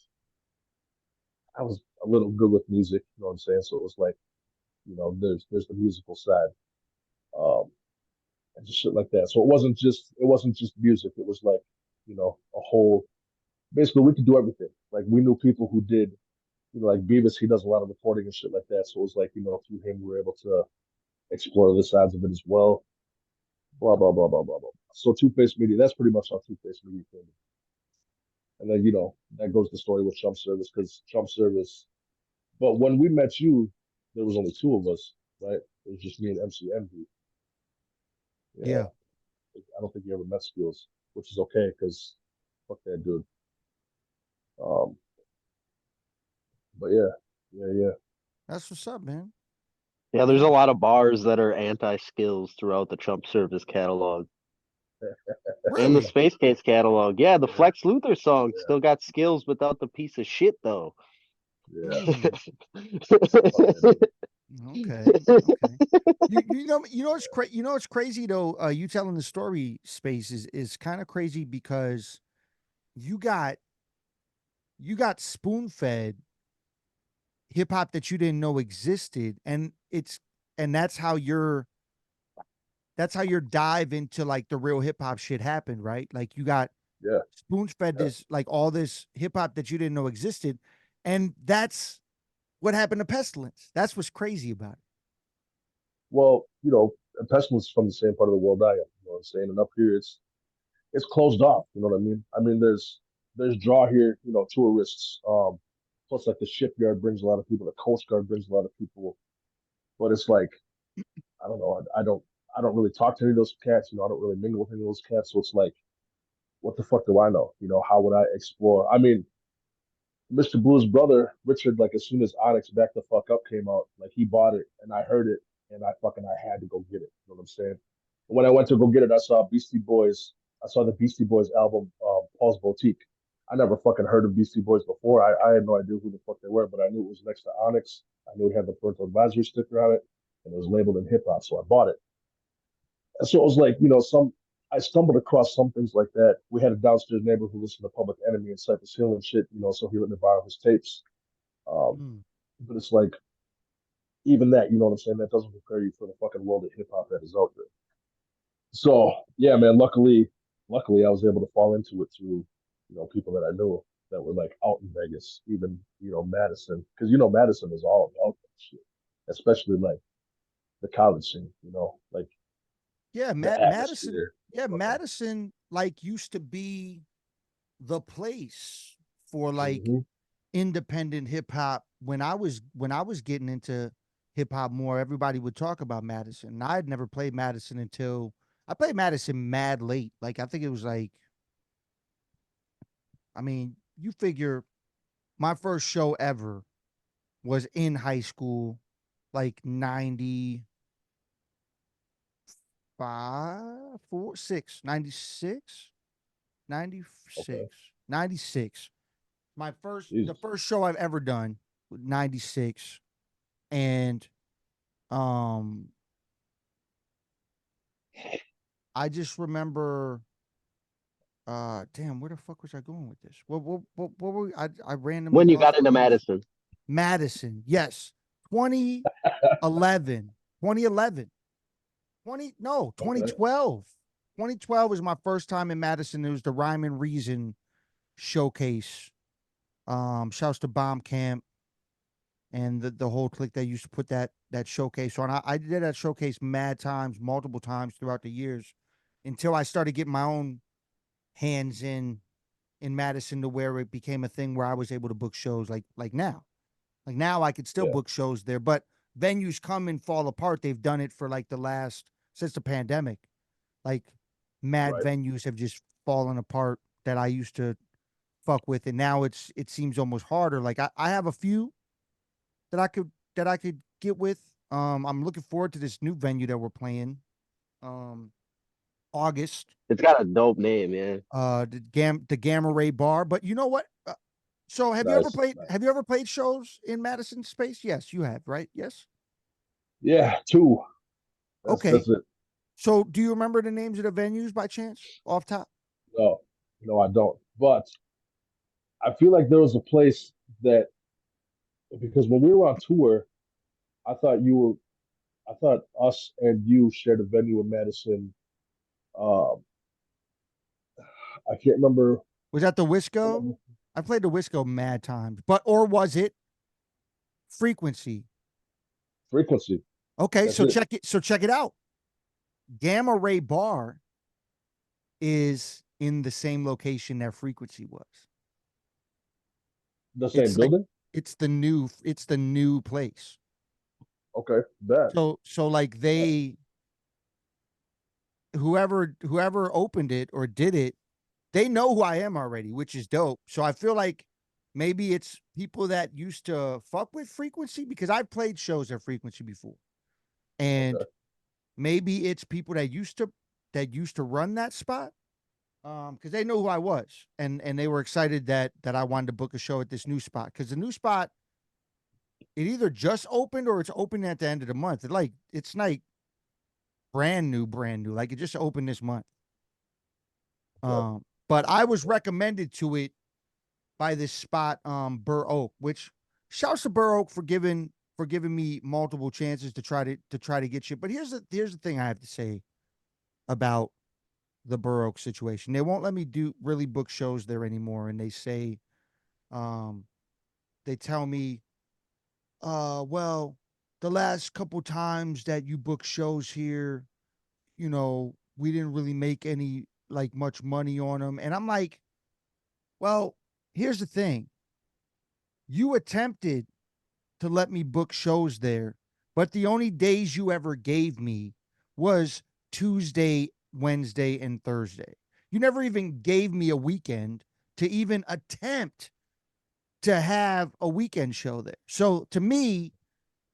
I was a little good with music, you know what I'm saying? So it was like, there's the musical side, and just shit like that. So it wasn't just music. It was like, a whole basically we could do everything. Like we knew people who did, like Beavis, he does a lot of recording and shit like that. So it was like, through him we were able to explore the sides of it as well. Blah blah blah blah blah blah. So Two Face Media, that's pretty much how Two Face Media came. And then that goes the story with Chump Service because Chump Service. But when we met you, there was only two of us, right? It was just me and MC Envy. Yeah, Yeah, I don't think you ever met Skills, which is okay because fuck that dude. Um, but yeah. that's what's up, man. Yeah, there's Yeah, a lot of bars that are anti-skills throughout the Chump Service catalog and the really. Space Case catalog. Yeah, the Yeah, Flex Luthor song yeah, still got skills without the piece of shit though. yeah. Mm, Fuck that dude. okay, okay. You know it's crazy though. You telling the story space is kind of crazy because you got you got spoon fed hip hop that you didn't know existed, and that's how your dive into like the real hip hop shit happened, right? Like you got Yeah, spoon fed yeah. this like all this hip hop that you didn't know existed, and that's what happened to Pestilence. That's what's crazy about it. Well, Pestilence is from the same part of the world I am. You know what I'm saying? And up here, it's closed off. You know what I mean? I mean, there's draw here. Tourists. Plus, like the shipyard brings a lot of people. The Coast Guard brings a lot of people. But it's like I don't know. I don't really talk to any of those cats. I don't really mingle with any of those cats. So it's like, what the fuck do I know? How would I explore? I mean, Mr. Blue's brother, Richard, like as soon as Onyx Back the Fuck Up came out, like he bought it and I heard it and I had to go get it. You know what I'm saying? And when I went to go get it, I saw Beastie Boys. I saw the Beastie Boys album, Paul's Boutique. I never fucking heard of Beastie Boys before. I had no idea who the fuck they were, but I knew it was next to Onyx. I knew it had the parental advisory sticker on it, and it was labeled in hip hop, so I bought it. And so it was like, I stumbled across some things like that. We had a downstairs neighbor who listened to Public Enemy in Cypress Hill and shit, so he let me borrow his tapes. Um, Mm. but it's like, even that, you know what I'm saying? That doesn't prepare you for the fucking world of hip hop that is out there. So yeah, man. Luckily, I was able to fall into it through, people that I knew that were like out in Vegas, even Madison, because Madison is all about that shit, especially like the college scene, like Yeah, the Madison. atmosphere. Yeah, Fucking, Madison like used to be the place for like hmm independent hip hop. When I was getting into hip hop more, everybody would talk about Madison. And I had never played Madison until I played Madison mad late. Like I think it was like, I mean, you figure my first show ever was in high school, like 95, 4, 6, 96, okay, 96, 96. The Jesus, first show I've ever done, 96. And um I just remember damn, where the fuck was I going with this? What were I randomly When you lost got my into place. Madison. Madison, yes. 2011. 2011. 20 no, okay, 2012. 2012 was my first time in Madison. It was the Rhyme and Reason showcase. Shouts to Bomb Camp and the whole clique that used to put that showcase on. I did that showcase mad times, multiple times throughout the years, until I started getting my own hands in Madison to where it became a thing where I was able to book shows like now. Like now I could still yeah, book shows there, but venues come and fall apart. They've done it for like the last since the pandemic. Like mad right. venues have just fallen apart that I used to fuck with, and now it seems almost harder. Like I have a few that I could get with. I'm looking forward to this new venue that we're playing. Um, August. It's got a dope name, yeah. The Gamma Ray Bar. But you know what? So Nice, nice. have you ever played shows in Madison space? Yes, you have, right? Yes. Yeah, two. That's Okay. it. So do you remember the names of the venues by chance off top? No, no, I don't. But I feel like there was a place that because when we were on tour, I thought you were, I thought us and you shared a venue in Madison. Um, I can't remember. Was that the Wisco? I played the Wisco mad times, but or was it Frequency? Frequency. Okay, That's it. So check it out. Gamma Ray Bar is in the same location that Frequency was. The same It's like building. it's the new place. Okay, that. So like they whoever opened it or did it, they know who I am already, which is dope. So I feel like maybe it's people that used to fuck with Frequency because I've played shows at Frequency before. And Okay, maybe it's people that used to run that spot. Because they know who I was, and they were excited that I wanted to book a show at this new spot. Because the new spot, it either just opened or it's opening at the end of the month. It's like brand new. Like it just opened this month. okay, But I was recommended to it by this spot, Burr Oak, which shouts to Burr Oak for giving me multiple chances to try to get shit. But here's the thing I have to say about the Burr Oak situation. They won't let me do really book shows there anymore, and they say, um, they tell me, well, the last couple times that you book shows here, we didn't really make any like much money on them, and I'm like, well, here's the thing. You attempted to let me book shows there, but the only days you ever gave me was Tuesday, Wednesday, and Thursday. You never even gave me a weekend to even attempt to have a weekend show there. So to me,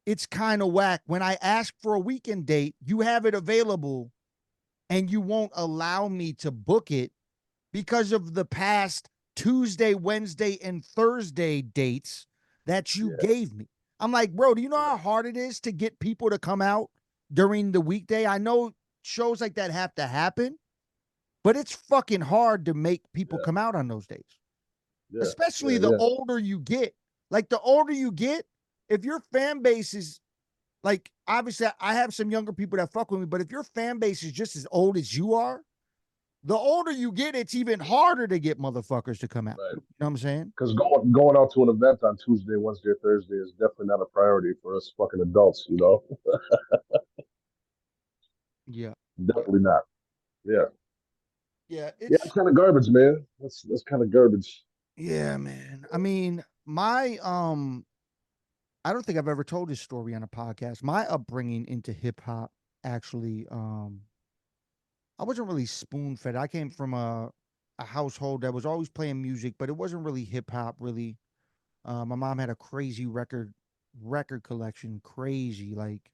it's kind of whack. When I ask for a weekend date, you have it available and you won't allow me to book it because of the past Tuesday, Wednesday, and Thursday dates that you yeah, gave me. I'm like, bro, do you know yeah, how hard it is to get people to come out during the weekday? I know shows like that have to happen, but it's fucking hard to make people yeah, come out on those days, yeah, especially yeah, the yeah. older you get. Like, the older you get, if your fan base is like, obviously, I have some younger people that fuck with me, but if your fan base is just as old as you are, the older you get, it's even harder to get motherfuckers to come out. Right. You know what I'm saying? Because going out to an event on Tuesday, Wednesday, or Thursday is definitely not a priority for us fucking adults. Yeah. Yeah. Definitely not. Yeah. Yeah. Yeah, It's it's kind of garbage, man. That's kind of garbage. yeah, man. I mean, my I don't think I've ever told this story on a podcast. My upbringing into hip hop actually, I wasn't really spoon fed. I came from a household that was always playing music, but it wasn't really hip hop. Really, my mom had a crazy record collection, crazy like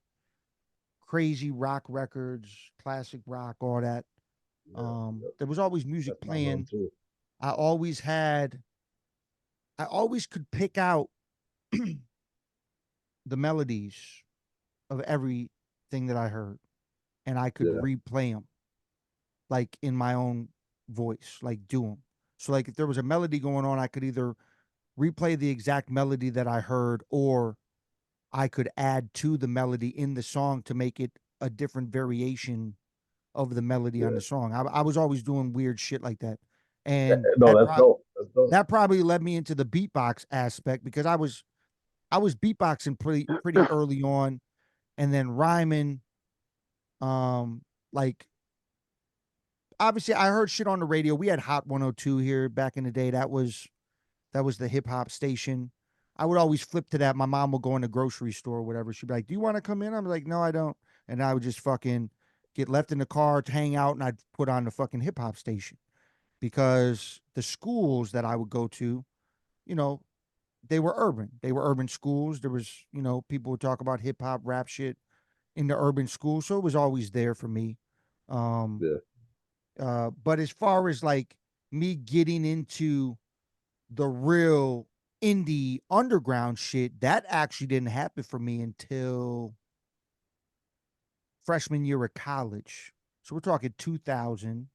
crazy rock records, classic rock, all that. Yeah, yeah. There was always music That's my mom playing. too. I always had, I always could pick out the melodies of everything that I heard, and I could Yeah, replay them like in my own voice, like do them. So like if there was a melody going on, I could either replay the exact melody that I heard, or I could add to the melody in the song to make it a different variation of the melody on yeah. the song. I was always doing weird shit like that, and No, that's dope. That's dope. that probably led me into the beatbox aspect because I was beatboxing pretty early on, and then rhyming. Um, like obviously I heard shit on the radio. We had Hot 102 here back in the day. That was the hip hop station. I would always flip to that. My mom would go in the grocery store or whatever. She'd be like, "Do you want to come in?" I'm like, "No, I don't." And I would just fucking get left in the car to hang out, and I'd put on the fucking hip hop station because the schools that I would go to, you know, they were urban. They were urban schools. There was, people would talk about hip hop, rap shit in the urban school, so it was always there for me. Um, Yeah, but as far as like me getting into the real indie underground shit, that actually didn't happen for me until freshman year of college. So we're talking 2000.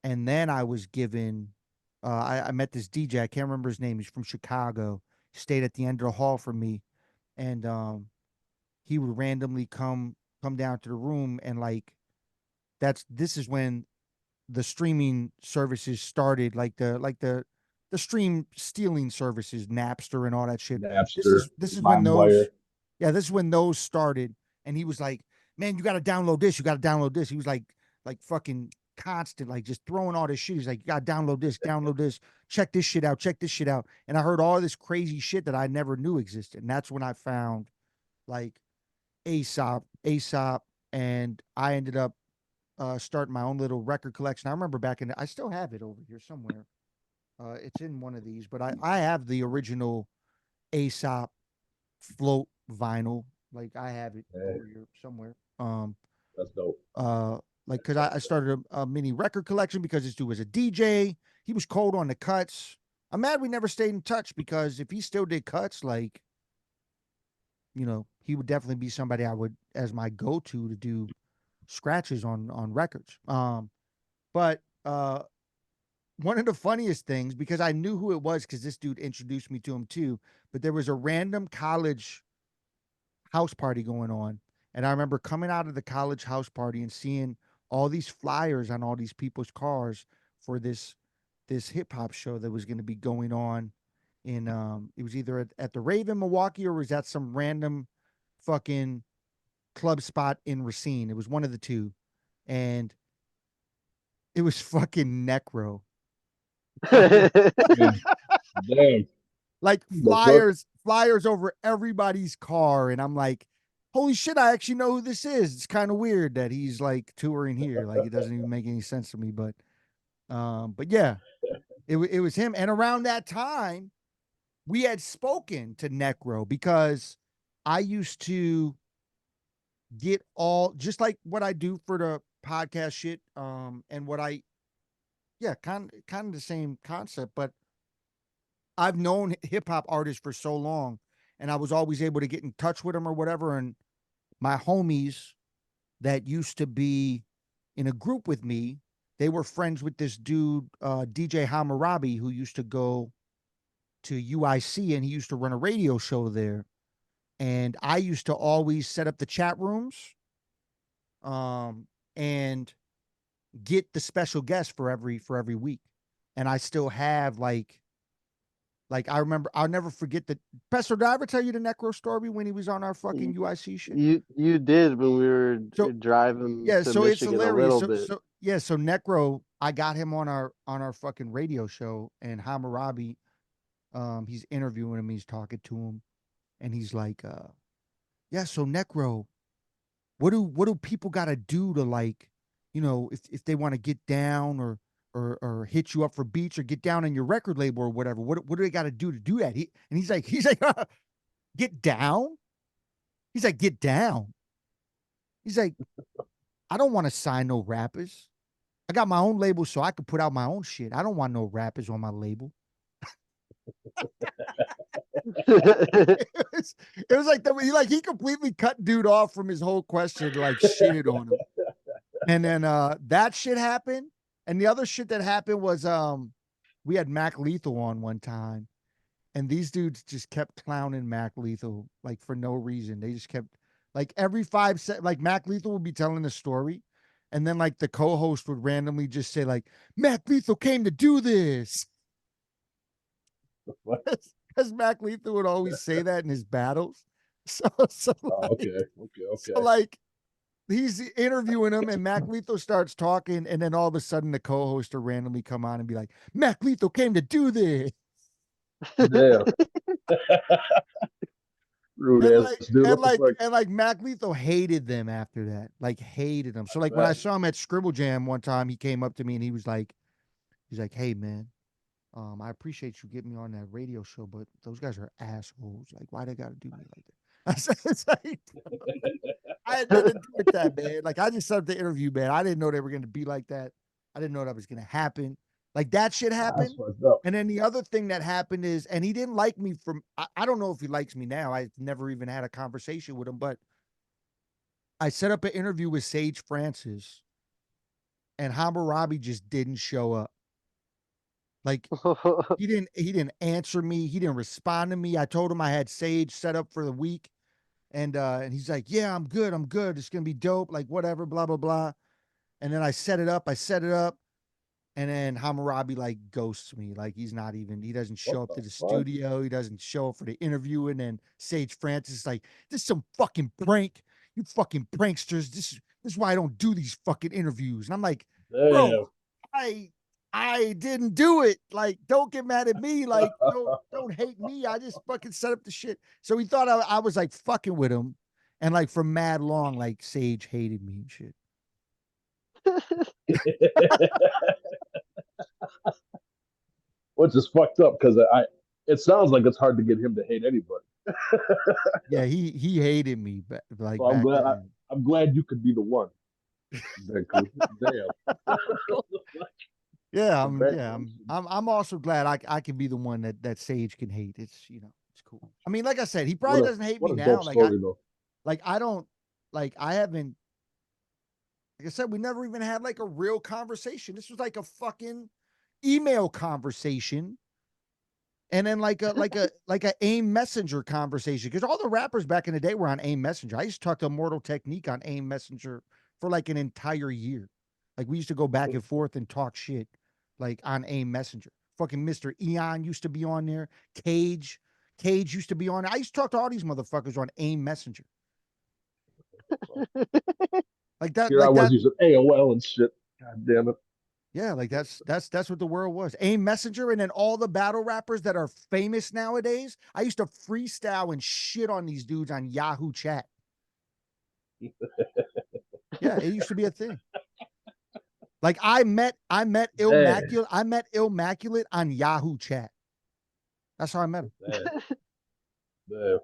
And then I was given, I met this DJ. I can't remember his name. He's from Chicago. He stayed at the end of the hall for me. And he would randomly come down to the room and like this is when the streaming services started, like the stream stealing services, Napster and all that shit. This Napster, is this is when LimeWire. those, yeah, this is when those started. And he was like, "Man, you got to download this. You got to download this." He was like fucking constant, like just throwing all this shit. He's like, "You got to download this, check this shit out, check this shit out." And I heard all this crazy shit that I never knew existed. And that's when I found like Aesop, and I ended up starting my own little record collection. I remember I still have it over here somewhere. It's in one of these, but I have the original Aesop float vinyl. Like I have it Man, over here somewhere. that's dope. Uh, like because I started a mini record collection because this dude was a DJ. He was cold on the cuts. I'm mad we never stayed in touch because if he still did cuts, like he would definitely be somebody I would as my go to do scratches on records. But one of the funniest things, because I knew who it was because this dude introduced me to him too, but there was a random college house party going on. And I remember coming out of the college house party and seeing all these flyers on all these people's cars for this hip hop show that was going to be going on in it was either at the Rave in Milwaukee or was at some random fucking club spot in Racine. It was one of the two. And it was fucking Necro. Fucking Man, damn. like The fuck? flyers over everybody's car. And I'm like, holy shit, I actually know who this is. It's kind of weird that he's like touring here. Like it doesn't even make any sense to me. But yeah, it was him. And around that time, we had spoken to Necro because I used to get all just like what I do for the podcast shit. And what I yeah, kind of the same concept, but I've known hip hop artists for so long, and I was always able to get in touch with them or whatever. And my homies that used to be in a group with me, they were friends with this dude, DJ Hammurabi, who used to go to UIC and he used to run a radio show there. And I used to always set up the chat rooms. And get the special guest for every week, and I still have like I remember, I'll never forget the Pesto. Did I ever tell you the Necro story when he was on our fucking Y- UIC shit? You did when we were So driving yeah, to so it's Michigan a hilarious. little So bit. so yeah, so Necro, I got him on our fucking radio show, and Hammurabi, he's interviewing him, he's talking to him, and he's like, yeah, so Necro, what do people gotta do to like, if they want to get down or hit you up for beats or get down on your record label or whatever, what do they gotta do to do that? He's like, get down? He's like, get down. He's like, I don't want to sign no rappers. I got my own label so I could put out my own shit. I don't want no rappers on my label. It was like he completely cut dude off from his whole question, like shitted on him. And then that shit happened. And the other shit that happened was we had Mac Lethal on one time, and these dudes just kept clowning Mac Lethal like for no reason. They just kept like every 5 seconds, like Mac Lethal would be telling a story, and then like the co-host would randomly just say like Mac Lethal came to do this. What? Because Mac Lethal would always say that in his battles. So Oh, like, okay, okay, so okay. like he's interviewing him, and Mac Lethal starts talking, and then all of a sudden the co-host will randomly come on and be like, Mac Lethal came to do this. Damn. Rude And ass like dude. and What the like fuck? and like Mac Lethal hated them after that. Like hated them. So I like when I bet. saw him at Scribble Jam one time, he came up to me and he's like, hey man, I appreciate you getting me on that radio show, but those guys are assholes. Like, why they gotta do me like that? I said, it's like, I had nothing to do with that, man. Like, I just set up the interview, man. I didn't know they were gonna be like that. I didn't know that was gonna happen. Like that shit That's happened. fucked up. And then the other thing that happened is, and he didn't like me I don't know if he likes me now. I've never even had a conversation with him, but I set up an interview with Sage Francis, and Hammurabi just didn't show up. Like he didn't answer me. He didn't respond to me. I told him I had Sage set up for the week. And he's like, yeah, I'm good. I'm good. It's gonna be dope. Like whatever, blah, blah, blah. And then I set it up. I set it up. And then Hammurabi like ghosts me. Like he doesn't What show up the to the fuck? studio. He doesn't show up for the interview. And then Sage Francis is like, this is some fucking prank. You fucking pranksters. This is why I don't do these fucking interviews. And I'm like, bro, Damn. I I didn't do it. Like, don't get mad at me. Like, don't hate me. I just fucking set up the shit. So he thought I was like fucking with him. And like for mad long, like Sage hated me and shit. Which is fucked up because it sounds like it's hard to get him to hate anybody. Yeah, he hated me So like I'm back glad then. I'm glad you could be the one. Deku. Damn. Yeah, Congratulations. I'm also glad I can be the one that Sage can hate. It's it's cool. I mean, like I said, he What probably a doesn't hate what me a now. dope story though. I don't I haven't, like I said, we never even had like a real conversation. This was like a fucking email conversation, and then like a AIM Messenger conversation, because all the rappers back in the day were on AIM Messenger. I used to talk to Immortal Technique on AIM Messenger for like an entire year. Like we used to go back and forth and talk shit like on AIM Messenger. Fucking Mr. Eon used to be on there. Cage used to be on there. I used to talk to all these motherfuckers on AIM Messenger. Like that, Here I like was that. using AOL and shit. God damn it. Yeah, like that's what the world was. AIM Messenger, and then all the battle rappers that are famous nowadays. I used to freestyle and shit on these dudes on Yahoo Chat. Yeah, it used to be a thing. Like I met Damn. Illmaculate on Yahoo Chat. That's how I met him. Damn. Damn.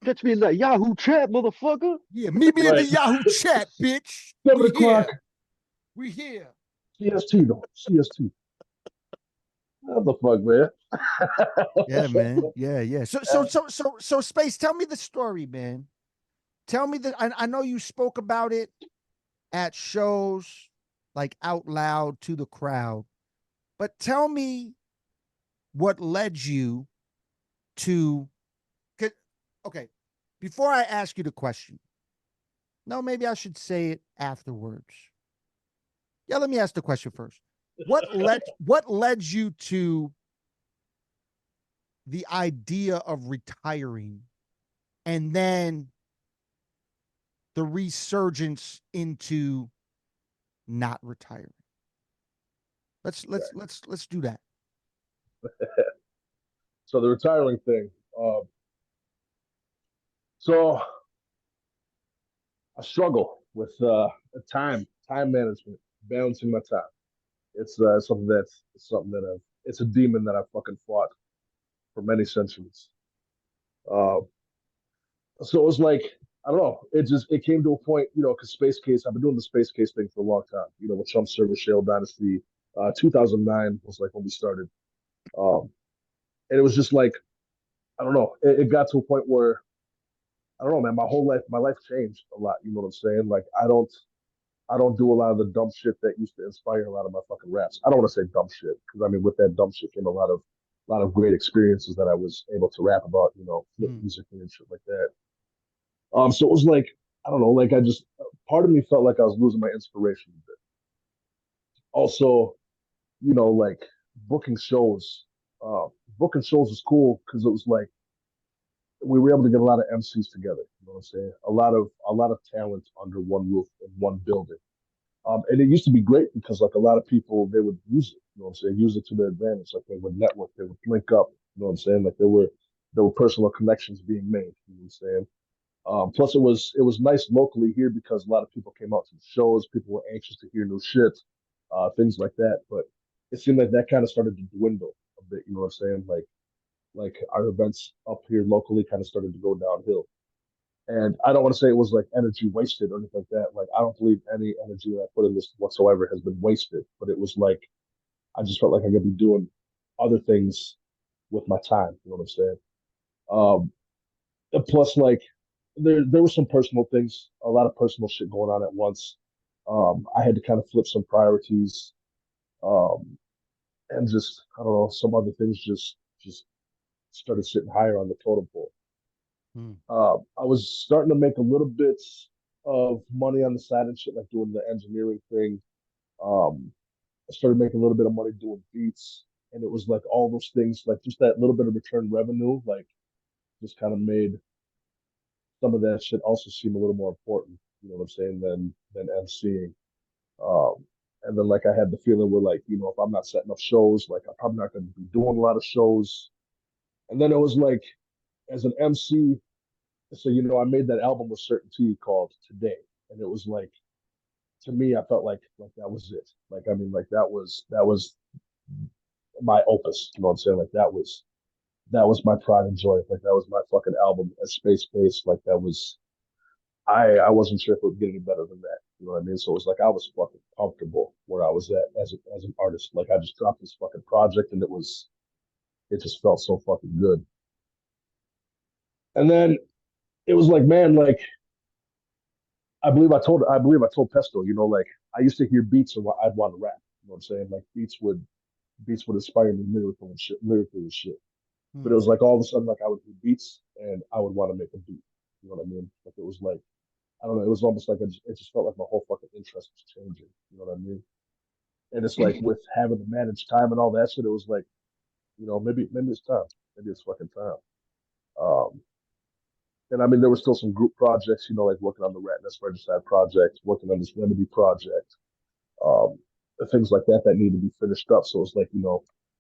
Catch me in that Yahoo chat, motherfucker. Yeah, meet me in the Right. Yahoo Chat, bitch. 7 o'clock. We here. CST though. CST. What the fuck, Yeah, man? man. Yeah. So Space, tell me the story, man. Tell me that I know you spoke about it at shows, like out loud to the crowd. But tell me what led you to, okay, before I ask you the question, no, maybe I should say it afterwards. Yeah, let me ask the question first. What led you to the idea of retiring and then the resurgence into not retiring? Let's do that. So the retiring thing. Uh, so I struggle with time management, balancing my time. It's something that it's a demon that I fucking fought for many centuries. Uh, so it was like I don't know. It came to a point, because Space Case. I've been doing the Space Case thing for a long time. With Trump Service Shale Dynasty. 2009 was like when we started, um, and it was just like I don't know. It got to a point where I don't know, man. My life changed a lot. You know what I'm saying? Like I don't do a lot of the dumb shit that used to inspire a lot of my fucking raps. I don't want to say dumb shit because I mean, with that dumb shit came a lot of great experiences that I was able to rap about, flip Mm. music and shit like that. So it was like I don't know, like I just part of me felt like I was losing my inspiration a bit. Also, like booking shows. Uh, Booking shows was cool because it was like we were able to get a lot of MCs together. You know what I'm saying? A lot of talent under one roof in one building. And it used to be great because like a lot of people they would use it, you know what I'm saying, use it to their advantage. Like they would network, they would link up, you know what I'm saying? Like there were personal connections being made, you know what I'm saying? Plus it was nice locally here because a lot of people came out to the shows, people were anxious to hear new shit, things like that. But it seemed like that kind of started to dwindle a bit, you know what I'm saying? Like our events up here locally kind of started to go downhill. And I don't want to say it was like energy wasted or anything like that. Like I don't believe any energy that I put in this whatsoever has been wasted. But it was like I just felt like I could be doing other things with my time. You know what I'm saying? Um, and plus, like there were some personal things, a lot of personal shit going on at once. I had to kind of flip some priorities, um, and just I don't know, some other things just started sitting higher on the totem pole. Mm. I was starting to make a little bit of money on the side and shit, like doing the engineering thing. Um, I started making a little bit of money doing beats, and it was like all those things, like just that little bit of return revenue, like just kind of made some of that shit also seem a little more important. You know what I'm saying? Than MCing. Um, and then like I had the feeling where like if I'm not setting up shows, like I'm probably not going to be doing a lot of shows. And then it was like as an MC, so I made that album with Certain T called Today, and it was like to me I felt like that was it. Like I mean like that was my opus. You know what I'm saying? Like that was my pride and joy. Like that was my fucking album as Space Base. Like that was I wasn't sure if it would get any better than that. You know what I mean? So it was like I was fucking comfortable where I was at as an artist. Like I just dropped this fucking project and it just felt so fucking good. And then it was like, man, like I believe I told Pesto, like I used to hear beats and I'd want to rap. You know what I'm saying? Like beats would inspire me lyrically and shit. But Mm. it was like all of a sudden, like I would hear beats and I would want to make a beat. You know what I mean? Like it was like I don't know. It was almost like it just felt like my whole fucking interest was changing. You know what I mean? And it's like with having to manage time and all that shit, it was like maybe it's time. Maybe it's fucking time. Um, and I mean, there were still some group projects, like working on the Ratness Regicide project, working on this Remedy project, um, things like that need to be finished up. So it's like,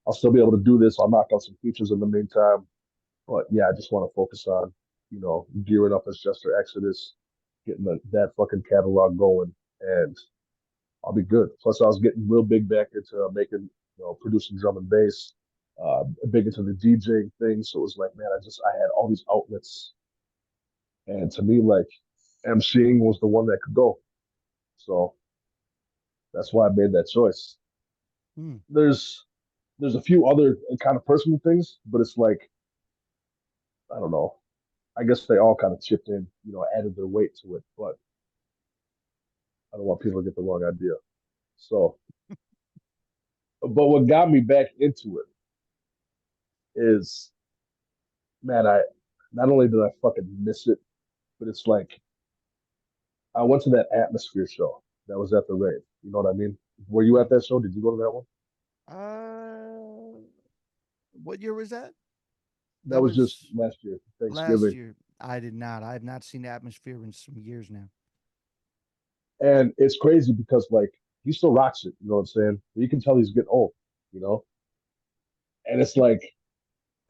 I'll still be able to do this. I'll knock out some features in the meantime. But yeah, I just want to focus on, gearing up as Jester Exodus, getting that fucking catalog going, and I'll be good. Plus, I was getting real big back into making, producing drum and bass, big into the DJing thing. So it was like, man, I had all these outlets, and to me, like, MCing was the one that could go. So that's why I made that choice. Mm. There's a few other kind of personal things, but it's like I don't know. I guess they all kind of chipped in, added their weight to it. But I don't want people to get the wrong idea. So, but what got me back into it is, man, I not only did I fucking miss it, but it's like I went to that Atmosphere show that was at the rave. You know what I mean? Were you at that show? Did you go to that one? Uh, what year was that? That That was just was last year, last Thanksgiving. year. I did not. I have not seen Atmosphere in some years now. And it's crazy because like he still rocks it, you know what I'm saying? You can tell he's getting old, you know? And it's like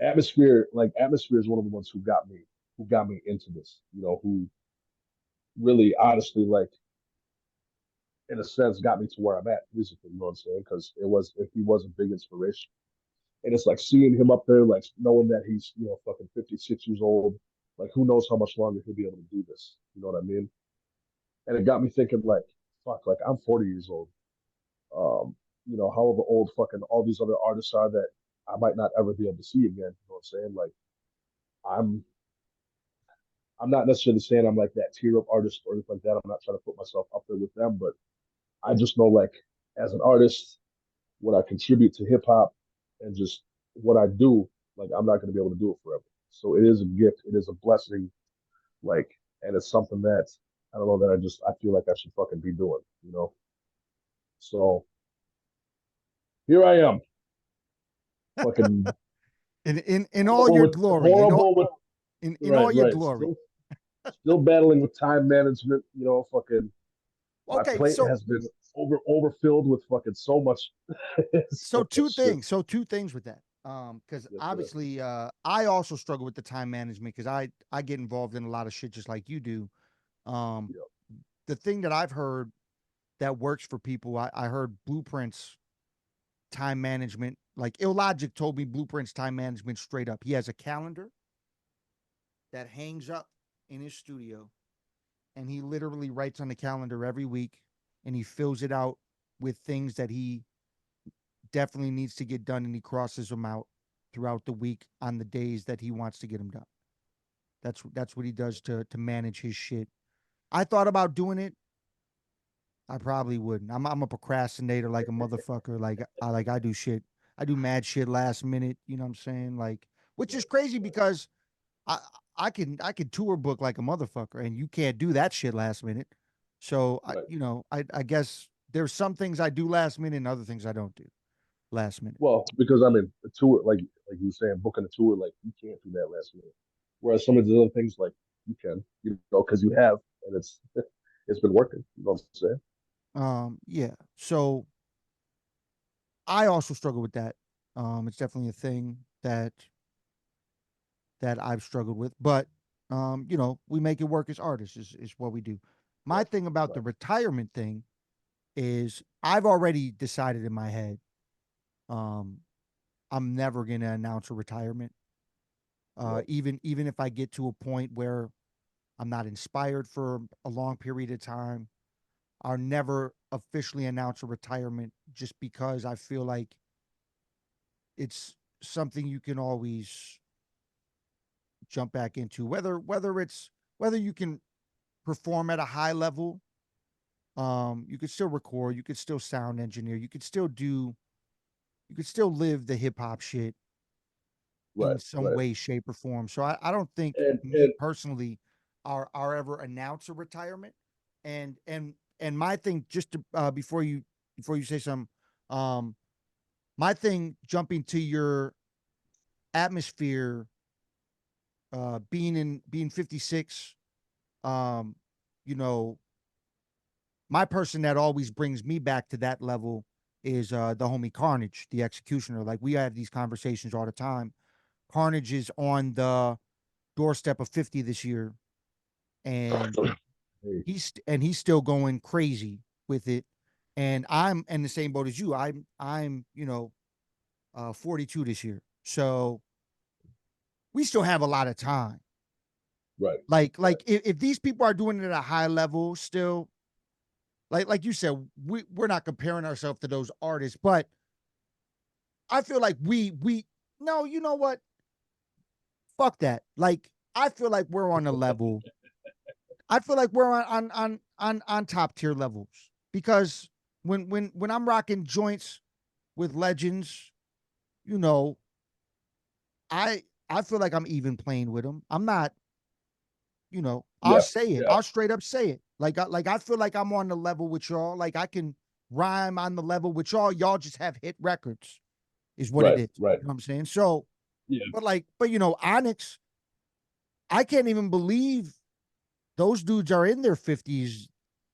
Atmosphere is one of the ones who got me into this, you know, who really honestly like in a sense got me to where I'm at musically, you know what I'm saying? Because he was a big inspiration. And it's like seeing him up there, like knowing that he's, you know, fucking 56 years old, like who knows how much longer he'll be able to do this. You know what I mean? And it got me thinking like, fuck, like I'm 40 years old. You know, however old fucking all these other artists are that I might not ever be able to see again. You know what I'm saying? Like I'm I'm not necessarily saying I'm like that tear up artist or anything like that. I'm not trying to put myself up there with them, but I just know like as an artist, what I contribute to hip hop and just what I do, like I'm not gonna be able to do it forever. So it is a gift, it is a blessing, like, and it's something that I don't know that I feel like I should fucking be doing, you know. So here I am, fucking In all your glory, horrible with in all your right. glory. Still battling with time management, you know, fucking my Okay, plate has been overfilled with fucking so much so much shit. so two things with that. Because Yes, sir. obviously, I also struggle with the time management because I get involved in a lot of shit just like you do. Um, Yep. the thing that I've heard that works for people, I heard Blueprints time management. Like Illogic told me Blueprints time management straight up. He has a calendar that hangs up in his studio, and he literally writes on the calendar every week, and he fills it out with things that he definitely needs to get done, and he crosses them out throughout the week on the days that he wants to get them done. That's what he does to manage his shit. I thought about doing it. I probably wouldn't. I'm a procrastinator like a motherfucker. I do shit. I do mad shit last minute. You know what I'm saying? Like, which is Right, crazy right, because I I can tour book like a motherfucker, and you can't do that shit last minute. So right. I guess there's some things I do last minute and other things I don't do last minute. Well, because I mean, a tour, like you were saying, booking a tour, like you can't do that last minute. Whereas some of the other things, like you can, you know, because you have, and it's been working. You know what I'm saying? Yeah. So I also struggle with that. It's definitely a thing that I've struggled with, but you know, we make it work as artists is what we do. My Right, thing about the right, retirement thing is I've already decided in my head, um, I'm never gonna announce a retirement. right, Even if I get to a point where I'm not inspired for a long period of time, I'll never officially announce a retirement just because I feel like it's something you can always jump back into. Whether you can perform at a high level, you could still record, you could still sound engineer, you could still live the hip hop shit in right, some right. way, shape, or form. So I don't think me And personally are ever announce a retirement. And my thing, just to before you say something, um, my thing jumping to your atmosphere, being 56, um, you know, my person that always brings me back to that level is the homie Carnage, the executioner. Like we have these conversations all the time. Carnage is on the doorstep of 50 this year, and hey, he's still going crazy with it. And I'm in the same boat as you. I'm 42 this year, so we still have a lot of time. right, right. If these people are doing it at a high level still, like you said, we're not comparing ourselves to those artists, but I feel like we no, you know what? Fuck that. Like I feel like we're on a level. I feel like we're on top tier levels because when I'm rocking joints with legends, you know, I feel like I'm even playing with them. I'm not, you know, I'll Yeah, say it. yeah, I'll straight up say it. Like I feel like I'm on the level with y'all. Like I can rhyme on the level with y'all. Y'all just have hit records, is what it Right, is. right. You know what I'm saying? So, Yeah, but you know, Onyx, I can't even believe those dudes are in their 50s.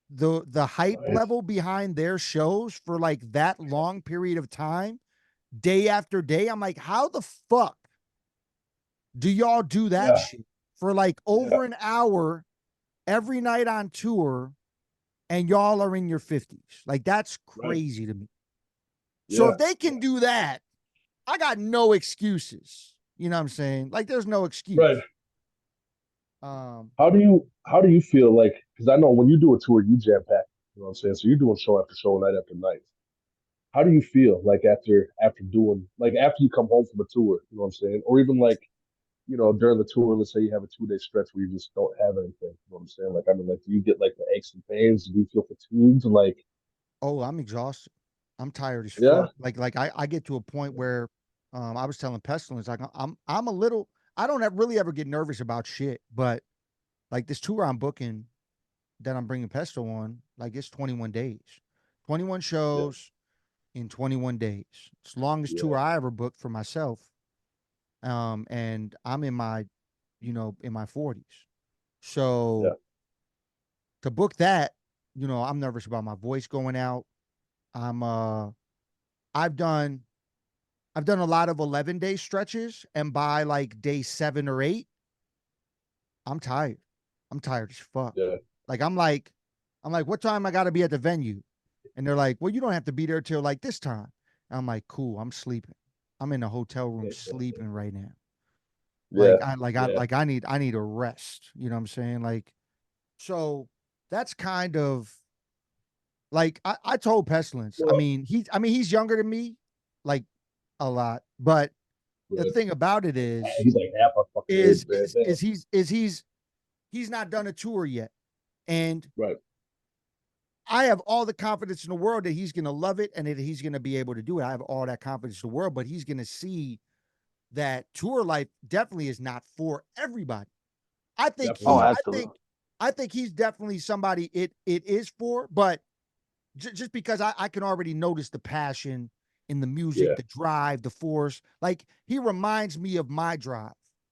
The hype right. level behind their shows for like that long period of time, day after day. I'm like, how the fuck do y'all do that Yeah, shit for like yeah, over an hour every night on tour and y'all are in your 50s? Like, that's right. crazy to me. So Yeah, if they can do that, I got no excuses. You know what I'm saying? Like, there's no right. excuse. Um, How do you feel like? Because I know when you do a tour, you jam pack. You know what I'm saying? So you're doing show after show, night after night. How do you feel like after doing like after you come home from a tour? You know what I'm saying? Or even like during the tour, let's say you have a 2 day stretch where you just don't have anything. You know what I'm saying? Like I mean, like do you get like the aches and pains? Do you feel fatigued? Like oh, I'm exhausted. I'm tired as yeah, fuck. Like I get to a point where I was telling Pestilence, like I'm a little I don't really ever get nervous about shit, but like this tour I'm booking that I'm bringing Pesto on, like it's 21 days. 21 yeah, shows in 21 days. It's the longest yeah, tour I ever booked for myself. And I'm in my, in my 40s. yeah, So to book that, I'm nervous about my voice going out. I'm I've done I've done a lot of 11-day stretches, and by like day 7 or 8, I'm tired. I'm tired as fuck. yeah, Like I'm like, what time I got to be at the venue? And they're like, well, you don't have to be there till like this time. And I'm like, cool. I'm sleeping. I'm in a hotel room sleeping right now. yeah, yeah, I need a rest. You know what I'm saying? Like, so that's kind of like I told Pestilence. I well, mean, he's younger than me, like a lot. But the but thing about it is, he's like half our fucking age, is man. is Damn. is he's not done a tour yet, and Right. I have all the confidence in the world that he's going to love it and that he's going to be able to do it. I have all that confidence in the world, but he's going to see that tour life definitely is not for everybody. I think Oh, Definitely he, not. absolutely. I think he's definitely somebody it is for, but just because I can already notice the passion in the music, Yeah, the drive, the force. Like he reminds me of my drive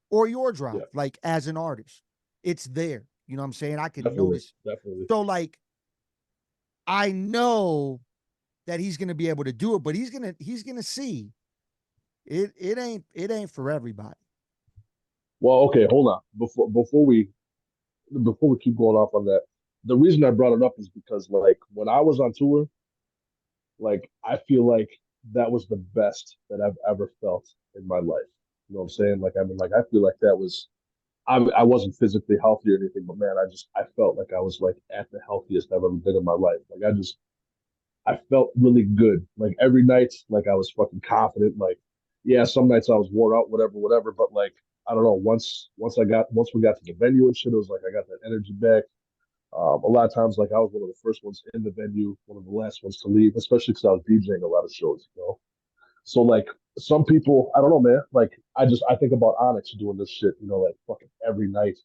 or your drive, yeah, like as an artist. It's there. You know what I'm saying? I can definitely, notice. definitely. So like I know that he's gonna be able to do it, but he's gonna see it ain't for everybody. Well, okay, hold on. Before we keep going off on that, the reason I brought it up is because like when I was on tour, like I feel like that was the best that I've ever felt in my life. You know what I'm saying? Like I mean, like I feel like that was I wasn't physically healthy or anything, but man, I felt like I was like at the healthiest I've ever been in my life. Like I felt really good. Like every night, like I was fucking confident. Like, yeah, some nights I was worn out, whatever, whatever. But like, I don't know. Once we got to the venue and shit, it was like I got that energy back. A lot of times, like I was one of the first ones in the venue, one of the last ones to leave, especially because I was DJing a lot of shows, you know. So like some people, I don't know, man. Like I think about Onyx doing this shit, like fucking every night,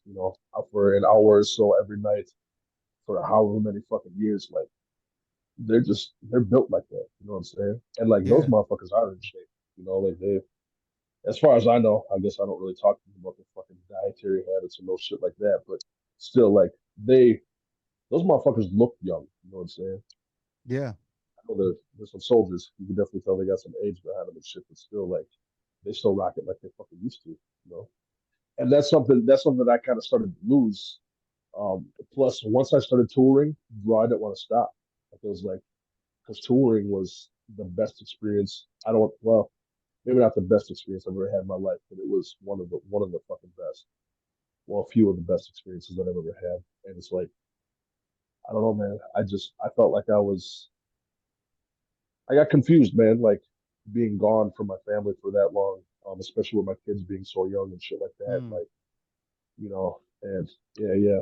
for an hour or so every night for however many fucking years. Like they're built like that. You know what I'm saying? And like those Yeah, motherfuckers are in shape. Like they, as far as I know, I guess I don't really talk to them about their fucking dietary habits and no shit like that. But still, like those motherfuckers look young. You know what I'm saying? yeah, I know there's some soldiers. You can definitely tell they got some age behind them and shit, but still, like they still rock it like they fucking used to. And that's something I kind of started to lose. Plus, once I started touring, bro, I didn't want to stop. Like it was like because touring was the best experience. I don't well, maybe not the best experience I've ever had in my life, but it was one of the fucking best. Well, a few of the best experiences that I've ever had. And it's like I don't know, man. I felt like I got confused, man. Like being gone from my family for that long, especially with my kids being so young and shit like that. mm, Like and yeah, yeah.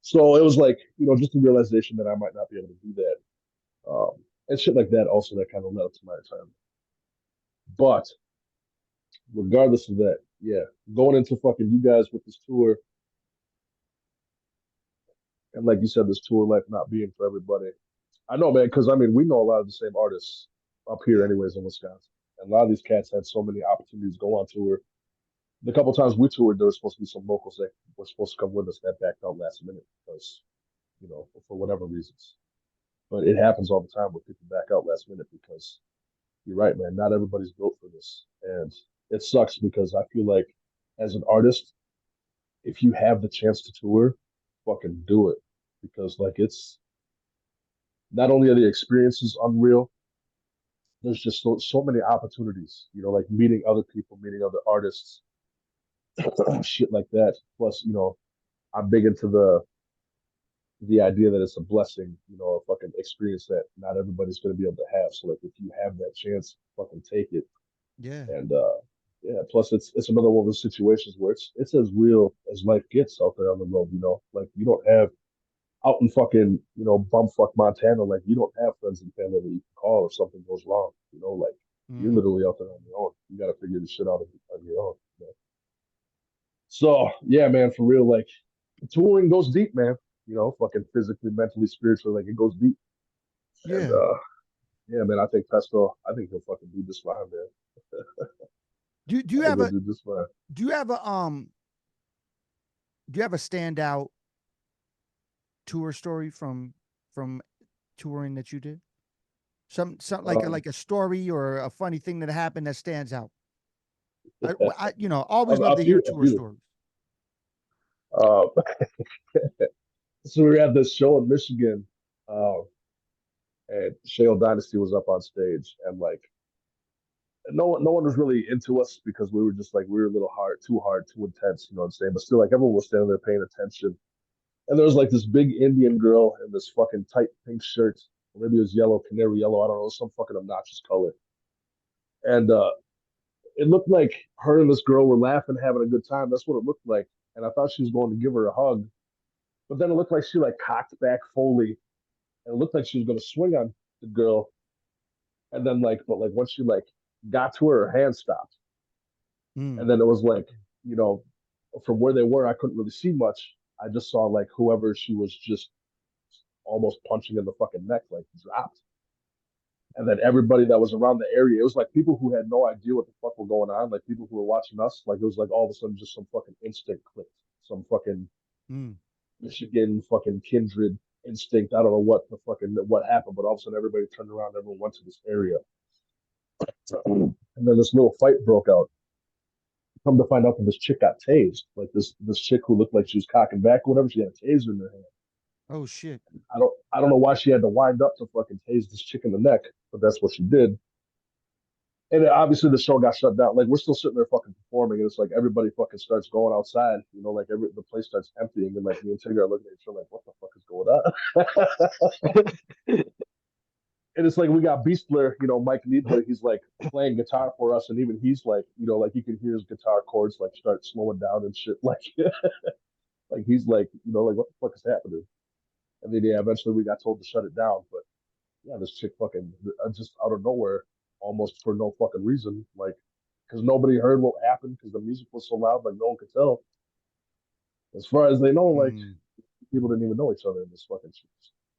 So it was like just a realization that I might not be able to do that, and shit like that. Also, that kind of led up to my retirement. But regardless of that, yeah, going into fucking you guys with this tour, and like you said, this tour life not being for everybody. I know, man, because I mean, we know a lot of the same artists up here, Yeah. anyways, in Wisconsin. And a lot of these cats had so many opportunities to go on tour. The couple times we toured, there was supposed to be some locals that were supposed to come with us that backed out last minute because, for whatever reasons. But it happens all the time where people back out last minute because you're right, man. Not everybody's built for this, and it sucks because I feel like as an artist, if you have the chance to tour, fucking do it because like it's not only are the experiences unreal, there's just so many opportunities. Like meeting other people, meeting other artists, shit like that. Plus, I'm big into the idea that it's a blessing, a fucking experience that not everybody's going to be able to have. So like if you have that chance, fucking take it. Yeah. And yeah, plus it's another one of those situations where it's as real as life gets out there on the road. Like you don't have out in fucking bumfuck Montana, like you don't have friends and family that you can call if something goes wrong. Like you're Mm. literally out there on your own. You got to figure this shit out on your own. So yeah, man, for real, like touring goes deep, man. Fucking physically, mentally, spiritually, like it goes deep. And Yeah. yeah, man, I think Pesto, I think he'll fucking do just fine, man. Do you I think have he'll a do just fine. do you have a do you have a standout tour story from touring that you did? Some Um, like a story or a funny thing that happened that stands out. Always love a to hear few, a tour few. stories. Uh, so we had this show in Michigan, uh, and Shale Dynasty was up on stage, and like no one was really into us because we were just like we were a little hard, too intense, you know what I'm saying? But still, like everyone was standing there paying attention. And there was like this big Indian girl in this fucking tight pink shirt. Maybe it was yellow, canary yellow. I don't know, some fucking obnoxious color. And it looked like her and this girl were laughing, having a good time. That's what it looked like. And I thought she was going to give her a hug, but then it looked like she like cocked back fully, and it looked like she was going to swing on the girl. And then but like once she like got to her, her hand stopped. Mm. And then it was like, you know, from where they were, I couldn't really see much. I just saw like whoever she was just almost punching in the fucking neck, like dropped. And then everybody that was around the area, it was like people who had no idea what the fuck were going on, like people who were watching us, like it was like all of a sudden just some fucking instinct clicked, some fucking Mm. Michigan fucking kindred instinct. I don't know what happened, but all of a sudden everybody turned around, everyone went to this area, and then this little fight broke out. Come to find out that this chick got tased, like this chick who looked like she was cocking back or whatever. She had a taser in her hand. Oh shit. I don't know why she had to wind up to fucking tase this chick in the neck, but that's what she did. And then obviously the show got shut down. Like we're still sitting there fucking performing, and it's like everybody fucking starts going outside. Like the place starts emptying, and like me and Tigger are looking at each other like, what the fuck is going on? And it's like we got Beastler, Mike Needler. He's like playing guitar for us, and even he's like, like you can hear his guitar chords like start slowing down and shit. Like, like he's like, like what the fuck is happening? And then yeah, eventually we got told to shut it down. But yeah, this chick fucking just out of nowhere, almost for no fucking reason, like because nobody heard what happened because the music was so loud, like no one could tell. As far as they know, like Mm. people didn't even know each other in this fucking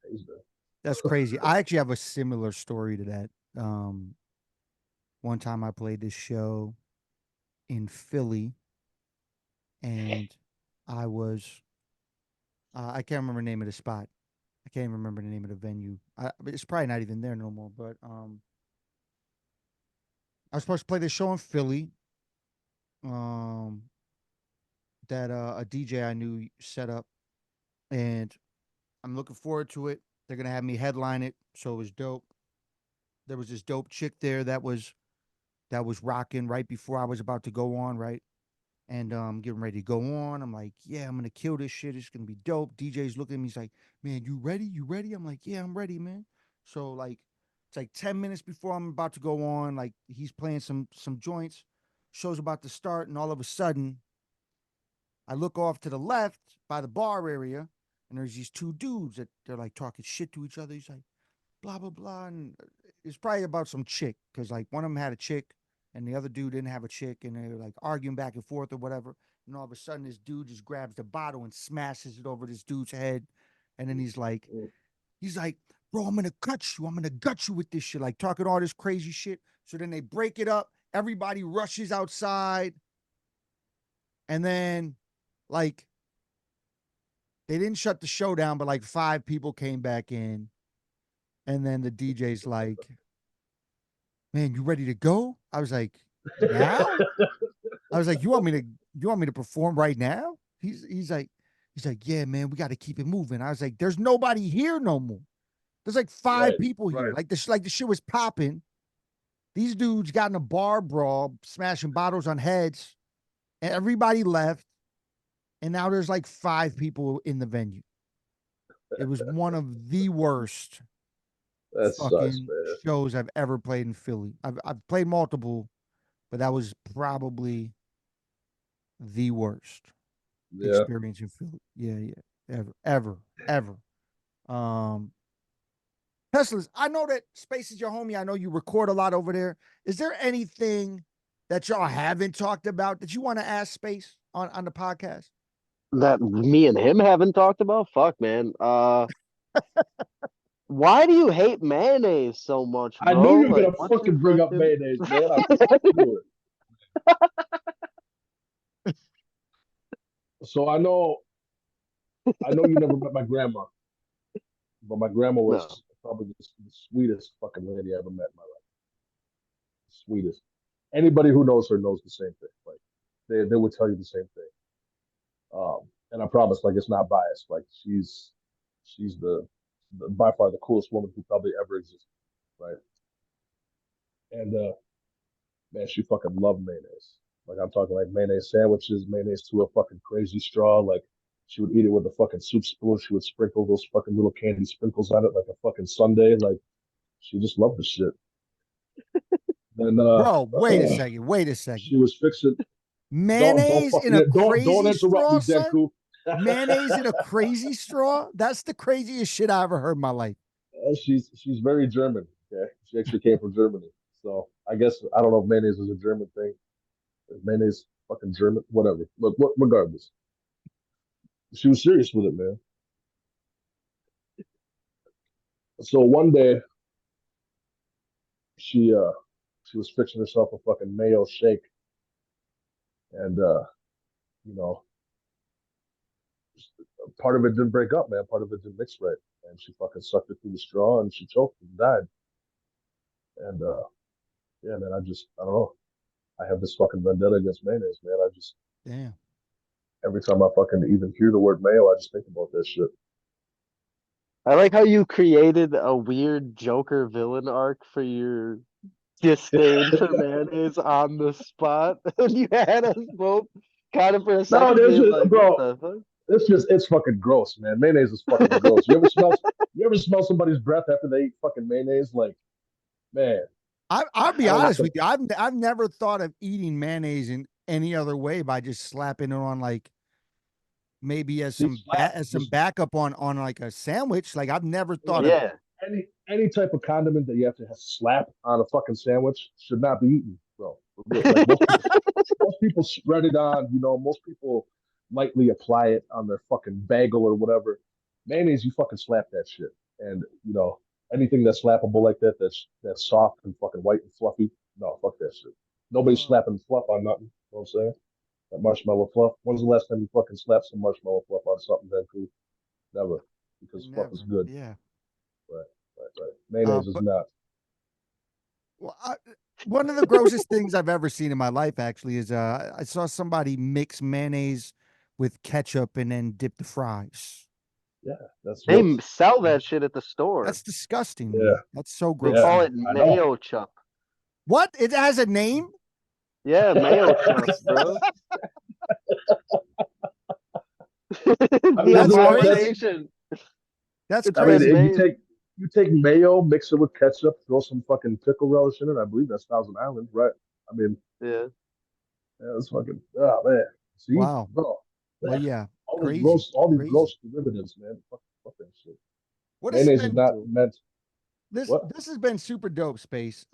Taser. That's crazy. I actually have a similar story to that. Um, One time I played this show in Philly, and I was I can't remember the name of the spot. I can't even remember the name of the venue. It's probably not even there no more. But I was supposed to play this show in Philly. Um, that a DJ I knew set up, and I'm looking forward to it. They're gonna have me headline it, so it was dope. There was this dope chick there that was rocking right before I was about to go on, right? And getting ready to go on. I'm like, yeah, I'm gonna kill this shit. It's gonna be dope. DJ's looking at me. He's like, man, you ready? You ready? I'm like, yeah, I'm ready, man. So like, it's like 10 minutes before I'm about to go on. Like he's playing some joints. Show's about to start, and all of a sudden, I look off to the left by the bar area, and there's these two dudes that they're like talking shit to each other. He's like, blah blah blah, and it's probably about some chick because like one of them had a chick and the other dude didn't have a chick, and they were like arguing back and forth or whatever. And all of a sudden, this dude just grabs the bottle and smashes it over this dude's head, and then he's like, bro, I'm gonna gut you. I'm gonna gut you with this shit. Like talking all this crazy shit. So then they break it up. Everybody rushes outside. And then like they didn't shut the show down, but like 5 people came back in. And then the DJ's like, man, you ready to go? I was like, now? I was like, you want me to perform right now? He's like, yeah, man, we got to keep it moving. I was like, there's nobody here no more. There's like 5 Right, people here. right. Like the shit was popping. These dudes got in a bar brawl, smashing bottles on heads, and everybody left. And now there's like 5 people in the venue. It was one of the worst That sucks, fucking man. shows I've ever played in Philly. I've played multiple, but that was probably the worst Yeah. experience in Philly. Yeah, yeah. Ever. Um Teslas, I know that Space is your homie. I know you record a lot over there. Is there anything that y'all haven't talked about that you want to ask Space on the podcast? That me and him haven't talked about? Fuck, man. Why do you hate mayonnaise so much, I knew bro? you were Like, gonna what's your fucking bring up fucking mayonnaise, man. I fucking knew it. So I know you never met my grandma, but my grandma No. was probably the sweetest fucking lady I ever met in my life. Sweetest. Anybody who knows her knows the same thing. Like they would tell you the same thing. And I promise, like it's not biased. Like she's the by far the coolest woman who probably ever existed, right? And man, she fucking loved mayonnaise. Like I'm talking like mayonnaise sandwiches, mayonnaise to a fucking crazy straw. Like she would eat it with a fucking soup spoon. She would sprinkle those fucking little candy sprinkles on it like a fucking sundae. Like she just loved the shit. Then Bro, wait a second. Wait a second. she was fixing. Don't Mayonnaise in fucking a don't crazy interrupt me, straw, son? Deku. Mayonnaise in a crazy straw? That's the craziest shit I ever heard in my life. She's very German. Okay, she actually came from Germany. So I guess I don't know if mayonnaise is a German thing. If mayonnaise fucking German, whatever. But regardless, she was serious with it, man. So one day she uh she was fixing herself a fucking mayo shake, and you know part of it didn't break up, man. Part of it didn't mix right, and she fucking sucked it through the straw, and she choked and died. And yeah, man, I don't know. I have this fucking vendetta against mayonnaise, man. I just Damn. every time I fucking even hear the word mayo, I just think about that shit. I like how you created a weird Joker villain arc for your disdain for mayonnaise on the spot. And you had us both kind of for a No, second there's being just, like, what bro. the fuck? It's fucking gross, man. Mayonnaise is fucking gross. You ever smell somebody's breath after they eat fucking mayonnaise? Like, man, I'll be I don't know. honest with you. I've never thought of eating mayonnaise in any other way by just slapping it on like maybe See, slap as some just backup on like a sandwich. Like I've never thought look. of Yeah. Any type of condiment that you have to slap on a fucking sandwich should not be eaten, bro. Like most people spread it on. Most people lightly apply it on their fucking bagel or whatever. Mayonnaise, you fucking slap that shit, and anything that's slappable like that, that's soft and fucking white and fluffy. No, fuck that shit. Nobody's Oh, slapping fluff on nothing. You know what I'm saying? That marshmallow fluff. When's the last time you fucking slapped some marshmallow fluff on something that cool? Never, because fluff is never. good. Yeah. Right, right. Mayonnaise is But not. well, one of the grossest things I've ever seen in my life actually is I saw somebody mix mayonnaise with ketchup and then dip the fries. Yeah, that's They what. sell that shit at the store. That's disgusting to Yeah, me. That's so They gross yeah. to call me. it I know. mayo chup. What? It has a name? Yeah, mayo chup, bro. I The mean, That's crazy. abomination. That's It's I mean, been crazy. if made. you take mayo, mix it with ketchup, throw some fucking pickle relish in it. I believe that's Thousand Island, right? I mean, Yeah. yeah, that's fucking. Oh man, see, Wow. bro, Well, yeah. Crazy. all these Crazy. gross derivatives, man. Fuck that shit. What has Mayonnaise is been not meant. this What? this has been super dope, Space.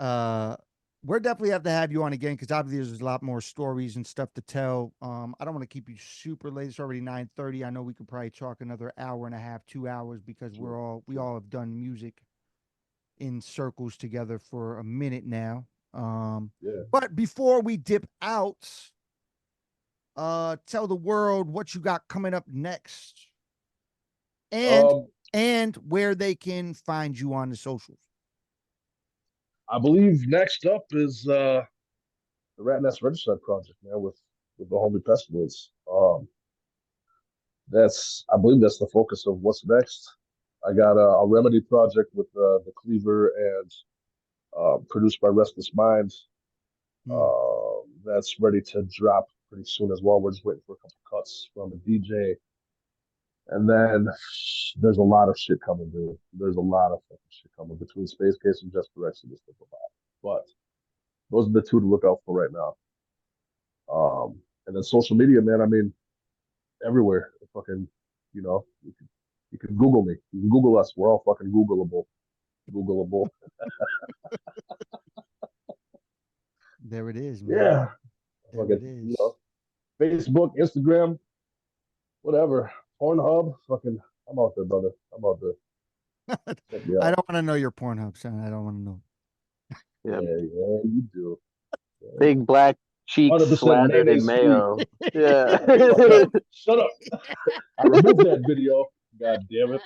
we're definitely have to have you on again because obviously there's a lot more stories and stuff to tell. I don't want to keep you super late. It's already 9:30. I know we could probably talk another hour and a half, 2 hours because we all have done music in circles together for a minute now. Yeah. But before we dip out, tell the world what you got coming up next and Um, where they can find you on the socials. I believe next up is the Rat Nest Regicide project, man, with the homie Pestilence. I believe that's the focus of what's next. I got a Remedy project with the Cleaver and produced by Restless Minds. That's ready to drop pretty soon as well. We're just waiting for a couple cuts from a DJ. And then there's a lot of shit coming, dude. There's a lot of fucking shit coming between Space Case and Just Direction. This stuff about. But those are the two to look out for right now. And then social media, man. I mean, everywhere. Fucking, you can Google me. You can Google us. We're all fucking Googleable. Googleable. There it is, man. Yeah. There Fucking, it is. Facebook, Instagram, whatever. Pornhub. Fucking, I'm out there, brother. I'm out there. Check me I out. don't want to know your Pornhub, son. I don't want to know. Yeah, you do. Yeah. Big black cheeks 100% slathered in mayonnaise free. mayo. Yeah. Shut up. I removed that video. God damn it.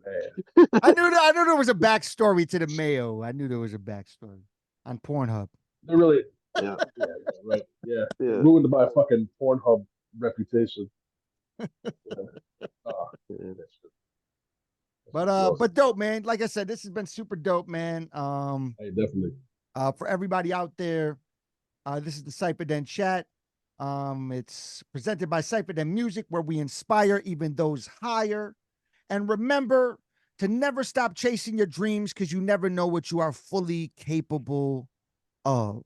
Man. I knew there was a backstory to the mayo. I knew there was a backstory on Pornhub. They're really, Yeah. right. Yeah. Yeah. Ruined my fucking Pornhub reputation. But dope, man. Like I said, this has been super dope, man. Hey, definitely. For everybody out there, this is the Cyphaden chat. It's presented by Cyphaden Music, where we inspire even those higher. And remember to never stop chasing your dreams because you never know what you are fully capable of.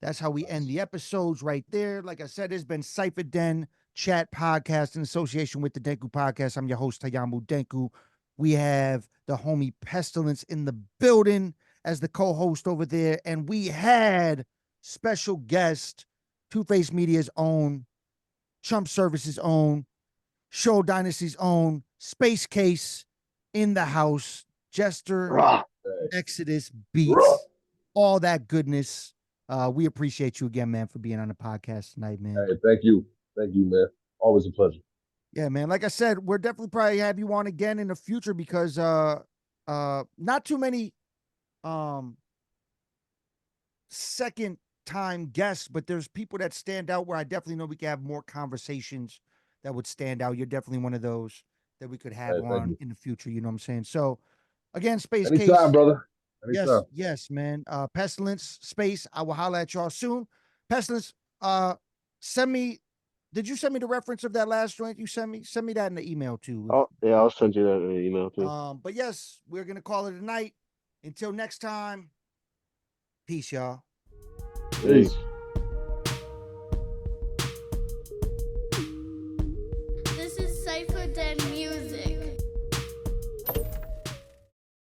That's how we end the episodes right there. Like I said, it's been Cyphaden Chat Podcast in association with the Denku Podcast. I'm your host, Tayamu Denku. We have the homie Pestilence in the building as the co-host over there. And we had special guest, Two-Face Media's own, Chump Services' own, Show Dynasty's own, Space Case in the house, Jester, Exodus, Beats, all that goodness. We appreciate you again, man, for being on the podcast tonight, man. Hey, thank you. Thank you, man. Always a pleasure. Yeah, man. Like I said, we're definitely probably have you on again in the future because not too many second time guests, but there's people that stand out where I definitely know we can have more conversations that would stand out. You're definitely one of those that we could have on in the future. You know what I'm saying? So again, Space Case. Anytime, brother. Anytime. Yes, man. Pestilence, Space. I will holler at y'all soon. Pestilence, did you send me the reference of that last joint you sent me? Send me that in the email too. Oh, yeah, I'll send you that in the email too. But yes, we're gonna call it a night. Until next time, peace, y'all. Peace.